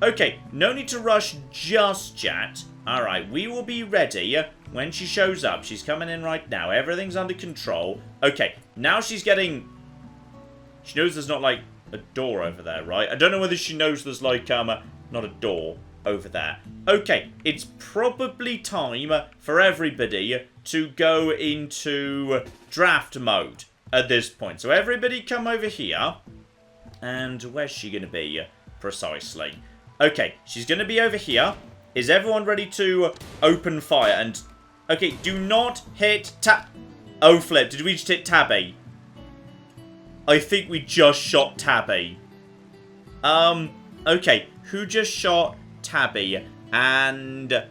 Okay, no need to rush just yet. Alright, we will be ready when she shows up. She's coming in right now. Everything's under control. Okay, now she's getting... She knows there's not, like, a door over there, right? I don't know whether she knows there's, like, not a door over there. Okay, it's probably time for everybody to go into draft mode at this point. So everybody come over here. And where's she going to be precisely? Okay, she's going to be over here. Is everyone ready to open fire? And, okay, do not hit Oh, flip. Did we just hit Tabby? I think we just shot Tabby. Okay. Who just shot Tabby? And...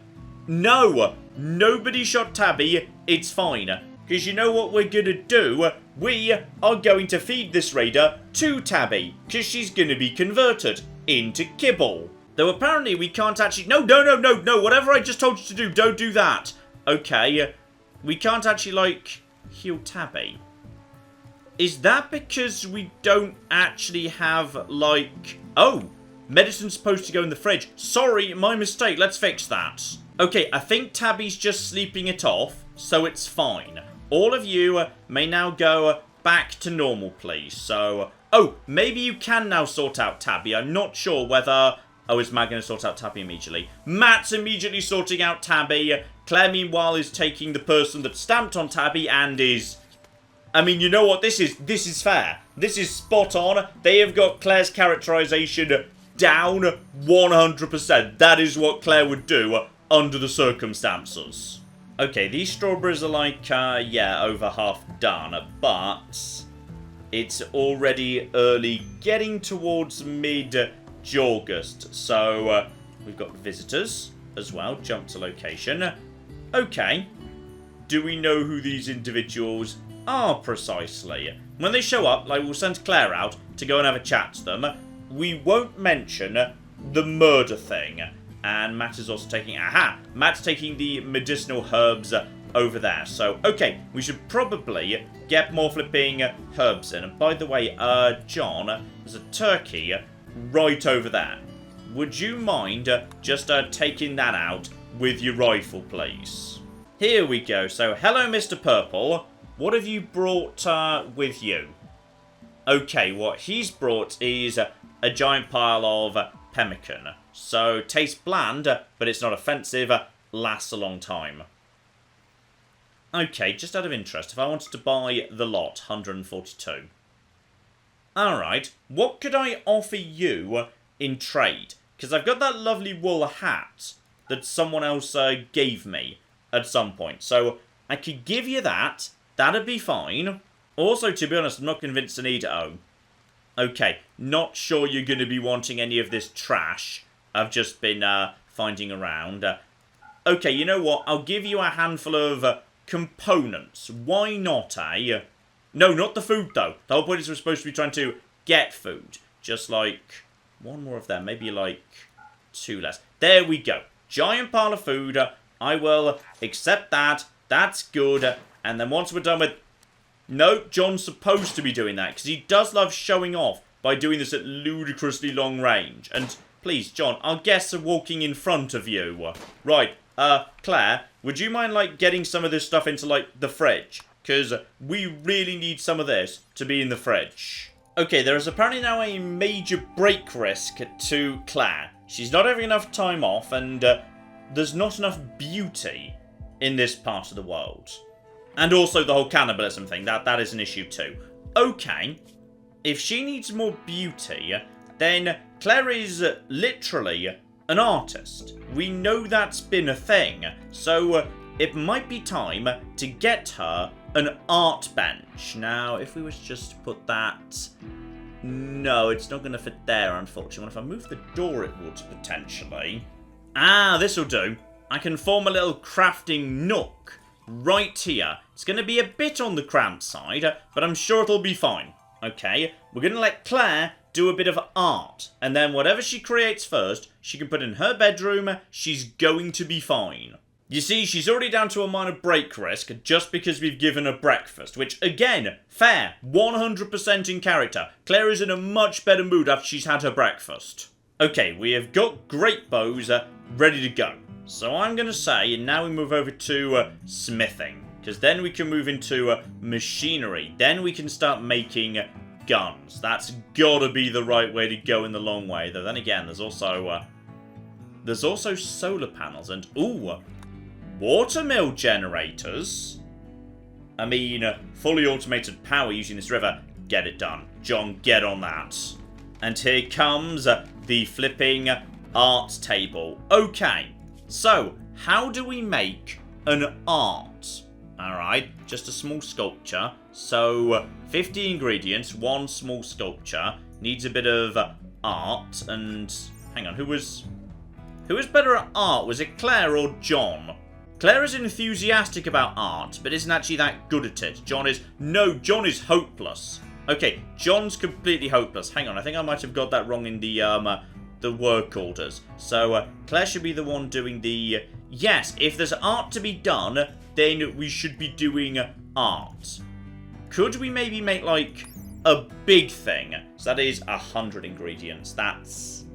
No! Nobody shot Tabby. It's fine. Because you know what we're going to do? We are going to feed this raider to Tabby. Because she's going to be converted into Kibble. Though apparently we can't actually... No. Whatever I just told you to do, don't do that. Okay. We can't actually, like, heal Tabby. Is that because we don't actually have, like... Oh, medicine's supposed to go in the fridge. Sorry, my mistake. Let's fix that. Okay, I think Tabby's just sleeping it off, so it's fine. All of you may now go back to normal, please. So, oh, maybe you can now sort out Tabby. I'm not sure whether... Oh, is Matt going to sort out Tabby immediately? Matt's immediately sorting out Tabby. Claire, meanwhile, is taking the person that stamped on Tabby and is... I mean, you know what? This is fair. This is spot on. They have got Claire's characterization down 100%. That is what Claire would do under the circumstances. Okay, these strawberries are like, yeah, over half done, but it's already early, getting towards mid-August. So, we've got visitors as well, jump to location. Okay, do we know who these individuals are precisely? When they show up, like, we'll send Claire out to go and have a chat to them. We won't mention the murder thing. And Matt is also taking... Aha! Matt's taking the medicinal herbs over there. So, okay, we should probably get more flipping herbs in. And by the way, John, there's a turkey right over there. Would you mind just taking that out with your rifle, please? Here we go. So, hello, Mr. Purple. What have you brought with you? Okay, what he's brought is a giant pile of pemmican. So, tastes bland, but it's not offensive, lasts a long time. Okay, just out of interest, if I wanted to buy the lot, 142. Alright, what could I offer you in trade? Because I've got that lovely wool hat that someone else gave me at some point. So, I could give you that. That'd be fine. Also, to be honest, I'm not convinced I need it. Oh. Okay, not sure you're going to be wanting any of this trash I've just been finding around. Okay, you know what? I'll give you a handful of components. Why not, eh? No, not the food, though. The whole point is we're supposed to be trying to get food. Just like one more of them. Maybe like two less. There we go. Giant pile of food. I will accept that. That's good. And then once we're done with... No, John's supposed to be doing that. Because he does love showing off by doing this at ludicrously long range. And... Please, John, our guests are walking in front of you. Right, Claire, would you mind, like, getting some of this stuff into, like, the fridge? Because we really need some of this to be in the fridge. Okay, there is apparently now a major break risk to Claire. She's not having enough time off, and there's not enough beauty in this part of the world. And also the whole cannibalism thing, that is an issue too. Okay, if she needs more beauty... Then Claire is literally an artist. We know that's been a thing, so it might be time to get her an art bench. Now, if we was just to put that... No, it's not going to fit there, unfortunately. If I move the door, it would, potentially. Ah, this'll do. I can form a little crafting nook right here. It's going to be a bit on the cramped side, but I'm sure it'll be fine. Okay, we're going to let Claire do a bit of art, and then whatever she creates first, she can put in her bedroom. She's going to be fine. You see, she's already down to a minor break risk just because we've given her breakfast, which, again, fair, 100% in character. Claire is in a much better mood after she's had her breakfast. Okay, we have got great bows ready to go. So I'm going to say, and now we move over to smithing, because then we can move into machinery. Then we can start making guns. That's got to be the right way to go in the long way. Though then again, there's also solar panels and, ooh, watermill generators. I mean, fully automated power using this river. Get it done. John, get on that. And here comes the flipping art table. Okay, so how do we make an art? Alright, just a small sculpture. So, 50 ingredients, one small sculpture. Needs a bit of art. And, hang on, who was better at art? Was it Claire or John? Claire is enthusiastic about art, but isn't actually that good at it. John is hopeless. Okay, John's completely hopeless. Hang on, I think I might have got that wrong in the work orders. So, Claire should be the one doing the... Yes, if there's art to be done, then we should be doing art. Could we maybe make, like, a big thing? So that is 100 ingredients. That's...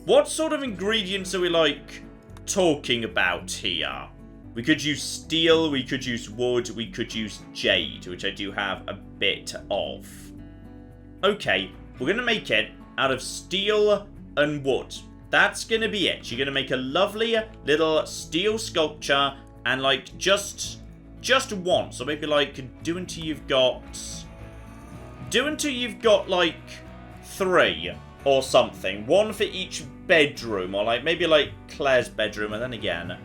What sort of ingredients are we, like, talking about here? We could use steel, we could use wood, we could use jade, which I do have a bit of. Okay, we're going to make it out of steel and wood. That's going to be it. You're going to make a lovely little steel sculpture and, like, just one. So maybe, like, do until you've got, like, 3 or something. 1 for each bedroom, or, like, maybe, like, Claire's bedroom, and then again...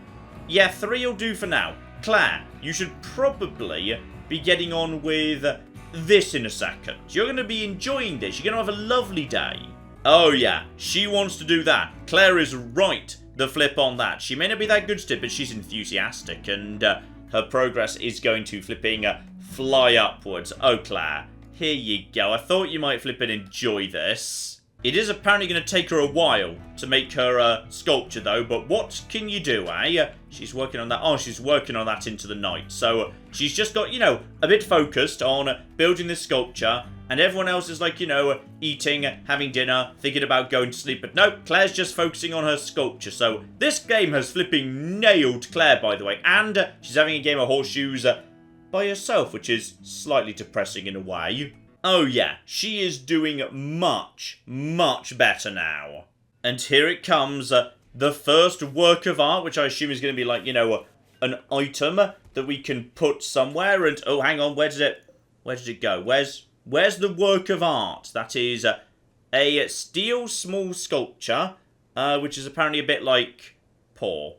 Yeah, 3 will do for now. Claire, you should probably be getting on with this in a second. You're going to be enjoying this. You're going to have a lovely day. Oh, yeah. She wants to do that. Claire is right, the flip on that. She may not be that good at it, but she's enthusiastic, and her progress is going to flipping fly upwards. Oh, Claire, here you go. I thought you might flip and enjoy this. It is apparently going to take her a while to make her sculpture, though, but what can you do, eh? She's working on that. Oh, she's working on that into the night. So she's just got, you know, a bit focused on building this sculpture, and everyone else is, like, you know, eating, having dinner, thinking about going to sleep. But no, Claire's just focusing on her sculpture. So this game has flipping nailed Claire, by the way, and she's having a game of horseshoes by herself, which is slightly depressing in a way. Oh yeah, she is doing much, much better now. And here it comes, the first work of art, which I assume is going to be like, you know, an item that we can put somewhere. And, oh, hang on, where did it go? Where's the work of art? That is a steel small sculpture, which is apparently a bit like poor.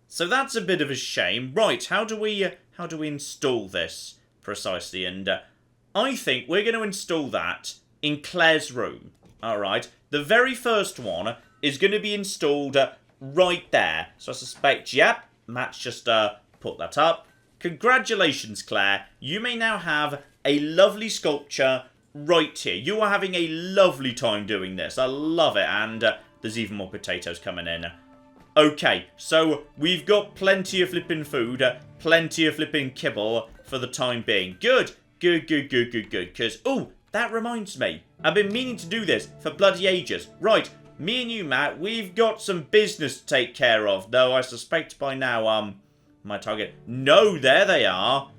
So that's a bit of a shame. Right, how do we install this precisely? And I think we're going to install that in Claire's room. Alright, the very first one is going to be installed right there. So I suspect, yep, Matt's just put that up. Congratulations, Claire. You may now have a lovely sculpture right here. You are having a lovely time doing this. I love it. And there's even more potatoes coming in. Okay, so we've got plenty of flipping food, plenty of flipping kibble for the time being. Good. Good. Because, oh, that reminds me. I've been meaning to do this for bloody ages. Right, me and you, Matt, we've got some business to take care of. Though I suspect by now, my target... No, there they are.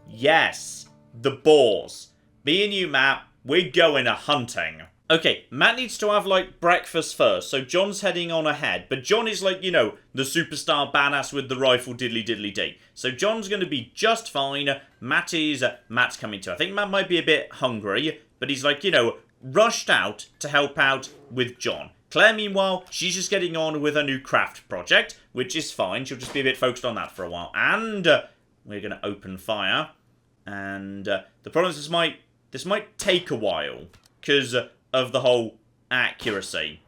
Yes, the boars. Me and you, Matt, we're going a-hunting. Okay, Matt needs to have, like, breakfast first, so John's heading on ahead. But John is, like, you know, the superstar badass with the rifle diddly-diddly-dee. So John's going to be just fine. Matt's coming too. I think Matt might be a bit hungry, but he's, like, you know, rushed out to help out with John. Claire, meanwhile, she's just getting on with her new craft project, which is fine. She'll just be a bit focused on that for a while. And we're going to open fire. And the problem is this might take a while because of the whole accuracy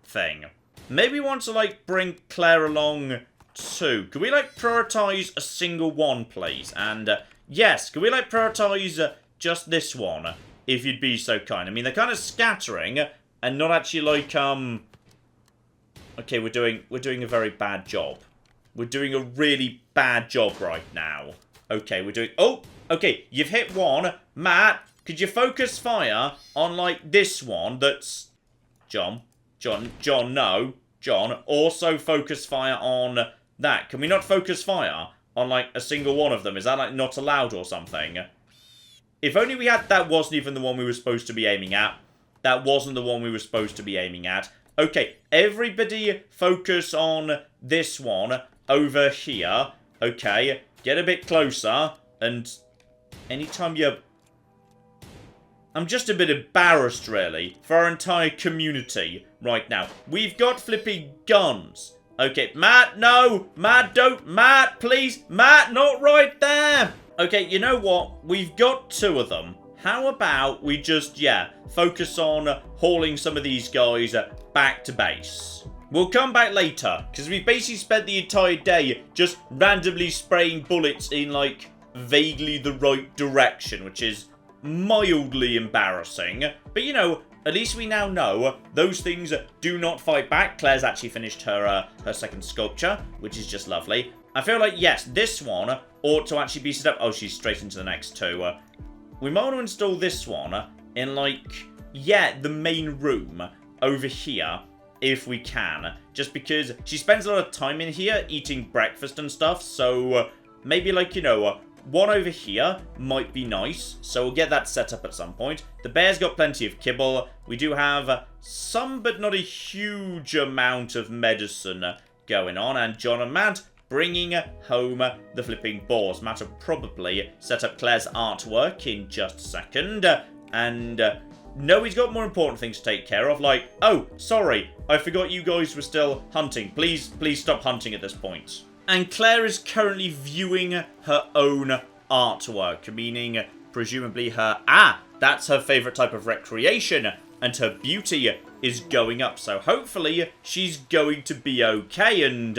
thing. Maybe we want to, like, bring Claire along too. Could we, like, prioritize a single one, please? And, yes, could we, like, prioritize just this one, if you'd be so kind? I mean, they're kind of scattering and not actually, like, okay, we're doing a very bad job. We're doing a really bad job right now. Okay, we're doing... Oh! Okay, you've hit one. Matt, could you focus fire on, like, this one that's... John, no. John, also focus fire on that. Can we not focus fire on, like, a single one of them? Is that, like, not allowed or something? If only we had... That wasn't even the one we were supposed to be aiming at. That wasn't the one we were supposed to be aiming at. Okay, everybody focus on this one over here. Okay, get a bit closer. And anytime you... I'm just a bit embarrassed, really, for our entire community right now. We've got flipping guns. Okay, Matt, no! Matt, don't! Matt, please! Matt, not right there! Okay, you know what? We've got two of them. How about we just, yeah, focus on hauling some of these guys back to base? We'll come back later, because we've basically spent the entire day just randomly spraying bullets in, like, vaguely the right direction, which is mildly embarrassing. But, you know, at least we now know those things do not fight back. Claire's actually finished her her second sculpture, which is just lovely. I feel like, yes, this one ought to actually be set up. Oh, she's straight into the next two. We might want to install this one in, like, yeah, the main room over here, if we can. Just because she spends a lot of time in here eating breakfast and stuff, so maybe, like, you know, one over here might be nice, so we'll get that set up at some point. The bear's got plenty of kibble. We do have some, but not a huge amount of medicine going on. And John and Matt bringing home the flipping boars. Matt will probably set up Claire's artwork in just a second. And no, he's got more important things to take care of. Like, oh, sorry, I forgot you guys were still hunting. Please stop hunting at this point. And Claire is currently viewing her own artwork, meaning presumably her... Ah, that's her favourite type of recreation, and her beauty is going up. So hopefully she's going to be okay. And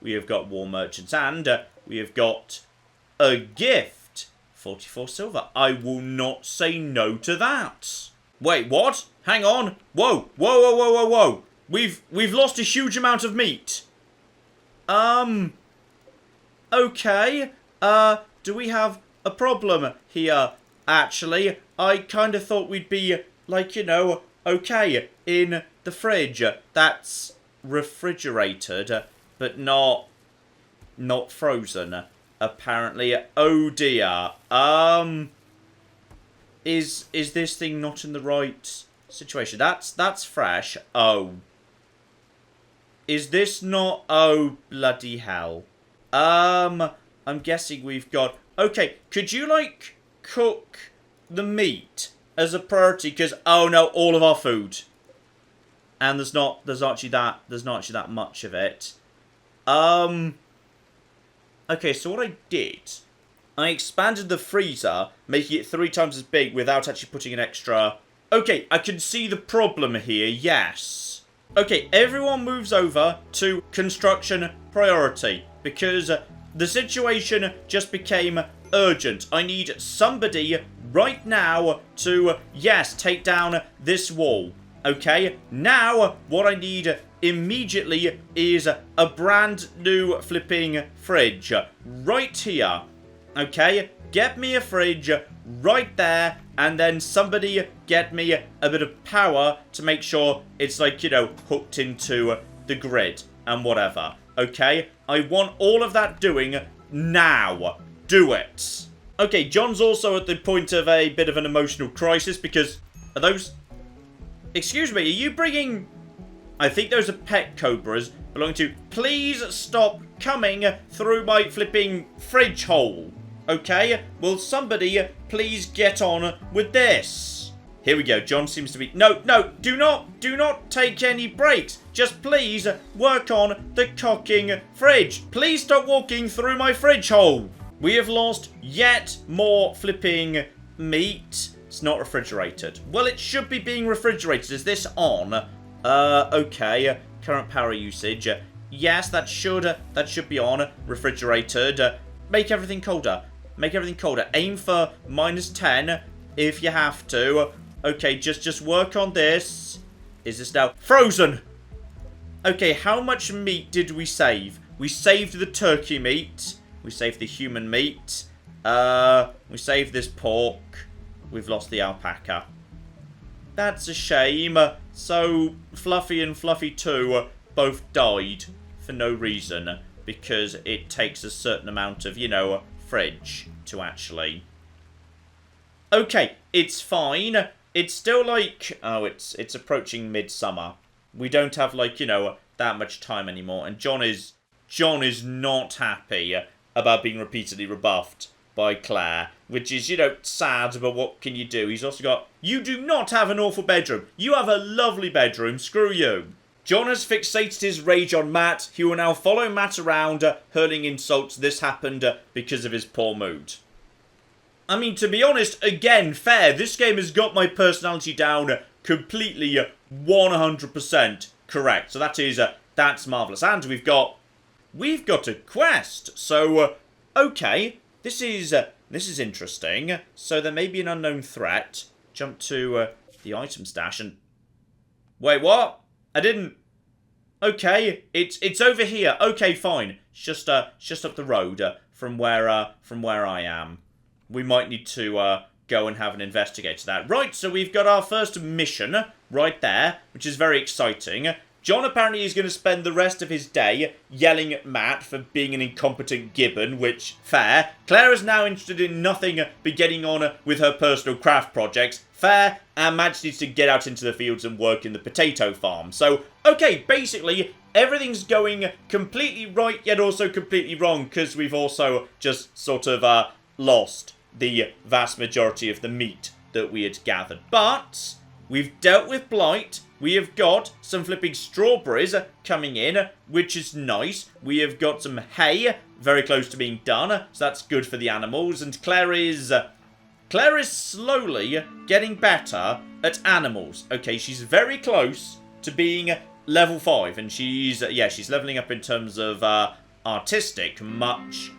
we have got war merchants, and we have got a gift. 44 silver. I will not say no to that. Wait, what? Hang on. Whoa. We've lost a huge amount of meat. Okay, do we have a problem here, actually? I kind of thought we'd be, like, you know, okay, in the fridge. That's refrigerated, but not frozen, apparently. Oh, dear. Is this thing not in the right situation? That's fresh. Oh. Is this not... Oh, bloody hell. I'm guessing we've got... Okay, could you, like, cook the meat as a priority? Because, oh no, all of our food. And there's not actually that much of it. Okay, so what I did... I expanded the freezer, making it 3 times as big without actually putting an extra... Okay, I can see the problem here, yes. Okay, everyone moves over to construction priority, because the situation just became urgent. I need somebody right now to, yes, take down this wall. Okay, now what I need immediately is a brand new flipping fridge right here. Okay, get me a fridge right there, and then somebody get me a bit of power to make sure it's, like, you know, hooked into the grid and whatever. Okay, I want all of that doing now. Do it. Okay, John's also at the point of a bit of an emotional crisis because... Are those... Excuse me, are you bringing... I think those are pet cobras belonging to... Please stop coming through my flipping fridge hole. Okay? Will somebody please get on with this? Here we go. John seems to be... No, do not take any breaks. Just please work on the cooking fridge. Please stop walking through my fridge hole. We have lost yet more flipping meat. It's not refrigerated. Well, it should be being refrigerated. Is this on? Okay. Current power usage. Yes, that should be on. Refrigerated. Make everything colder. Make everything colder. Aim for -10 if you have to. Okay, just work on this. Is this now frozen? Okay, how much meat did we save? We saved the turkey meat. We saved the human meat. We saved this pork. We've lost the alpaca. That's a shame. So, Fluffy and Fluffy 2 both died for no reason. Because it takes a certain amount of, you know, fridge to actually... Okay, it's fine. It's still like... Oh, it's approaching midsummer. We don't have, like, you know, that much time anymore. And John is not happy about being repeatedly rebuffed by Claire. Which is, you know, sad, but what can you do? He's also got... You do not have an awful bedroom. You have a lovely bedroom. Screw you. John has fixated his rage on Matt. He will now follow Matt around, hurling insults. This happened because of his poor mood. I mean, to be honest, again, fair. This game has got my personality down completely 100% correct. So that's marvellous. And we've got a quest. So, okay, this is interesting. So there may be an unknown threat. Jump to the item stash and... Wait, what? I didn't... Okay, it's over here. Okay, fine. It's just up the road from where I am. We might need to go and have an investigate to that. Right, so we've got our first mission right there, which is very exciting. John apparently is going to spend the rest of his day yelling at Matt for being an incompetent gibbon, which, fair. Claire is now interested in nothing but getting on with her personal craft projects. Fair. And Matt needs to get out into the fields and work in the potato farm. So, okay, basically, everything's going completely right, yet also completely wrong, because we've also just sort of lost the vast majority of the meat that we had gathered. But we've dealt with Blight. We have got some flipping strawberries coming in, which is nice. We have got some hay very close to being done, so that's good for the animals. And Claire is slowly getting better at animals. Okay, she's very close to being level 5, and she's leveling up in terms of artistic much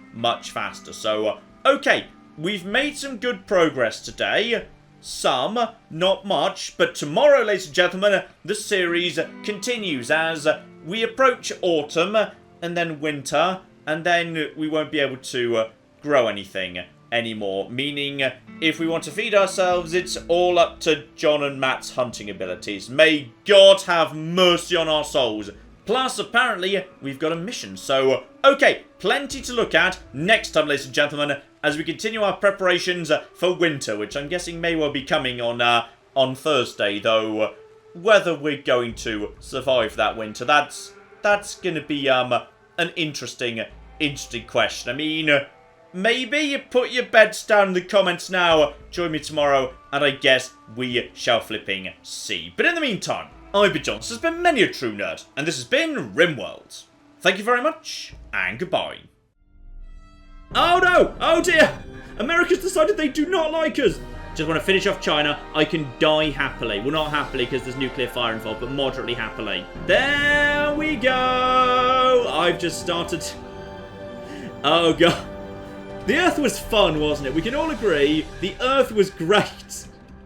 faster. So, okay, we've made some good progress today. Some, not much, but tomorrow, ladies and gentlemen, the series continues as we approach autumn and then winter, and then we won't be able to grow anything anymore, meaning if we want to feed ourselves, it's all up to John and Matt's hunting abilities. May God have mercy on our souls. Plus, apparently, we've got a mission. So, okay, plenty to look at next time, ladies and gentlemen, as we continue our preparations for winter, which I'm guessing may well be coming on Thursday, though whether we're going to survive that winter, that's going to be an interesting question. I mean, maybe you put your bets down in the comments now, join me tomorrow, and I guess we shall flipping see. But in the meantime, I've been John, this has been Many a True Nerd, and this has been RimWorld. Thank you very much, and goodbye. Oh no! Oh dear! America's decided they do not like us! Just want to finish off China. I can die happily. Well, not happily because there's nuclear fire involved, but moderately happily. There we go! I've just started... Oh god. The Earth was fun, wasn't it? We can all agree the Earth was great.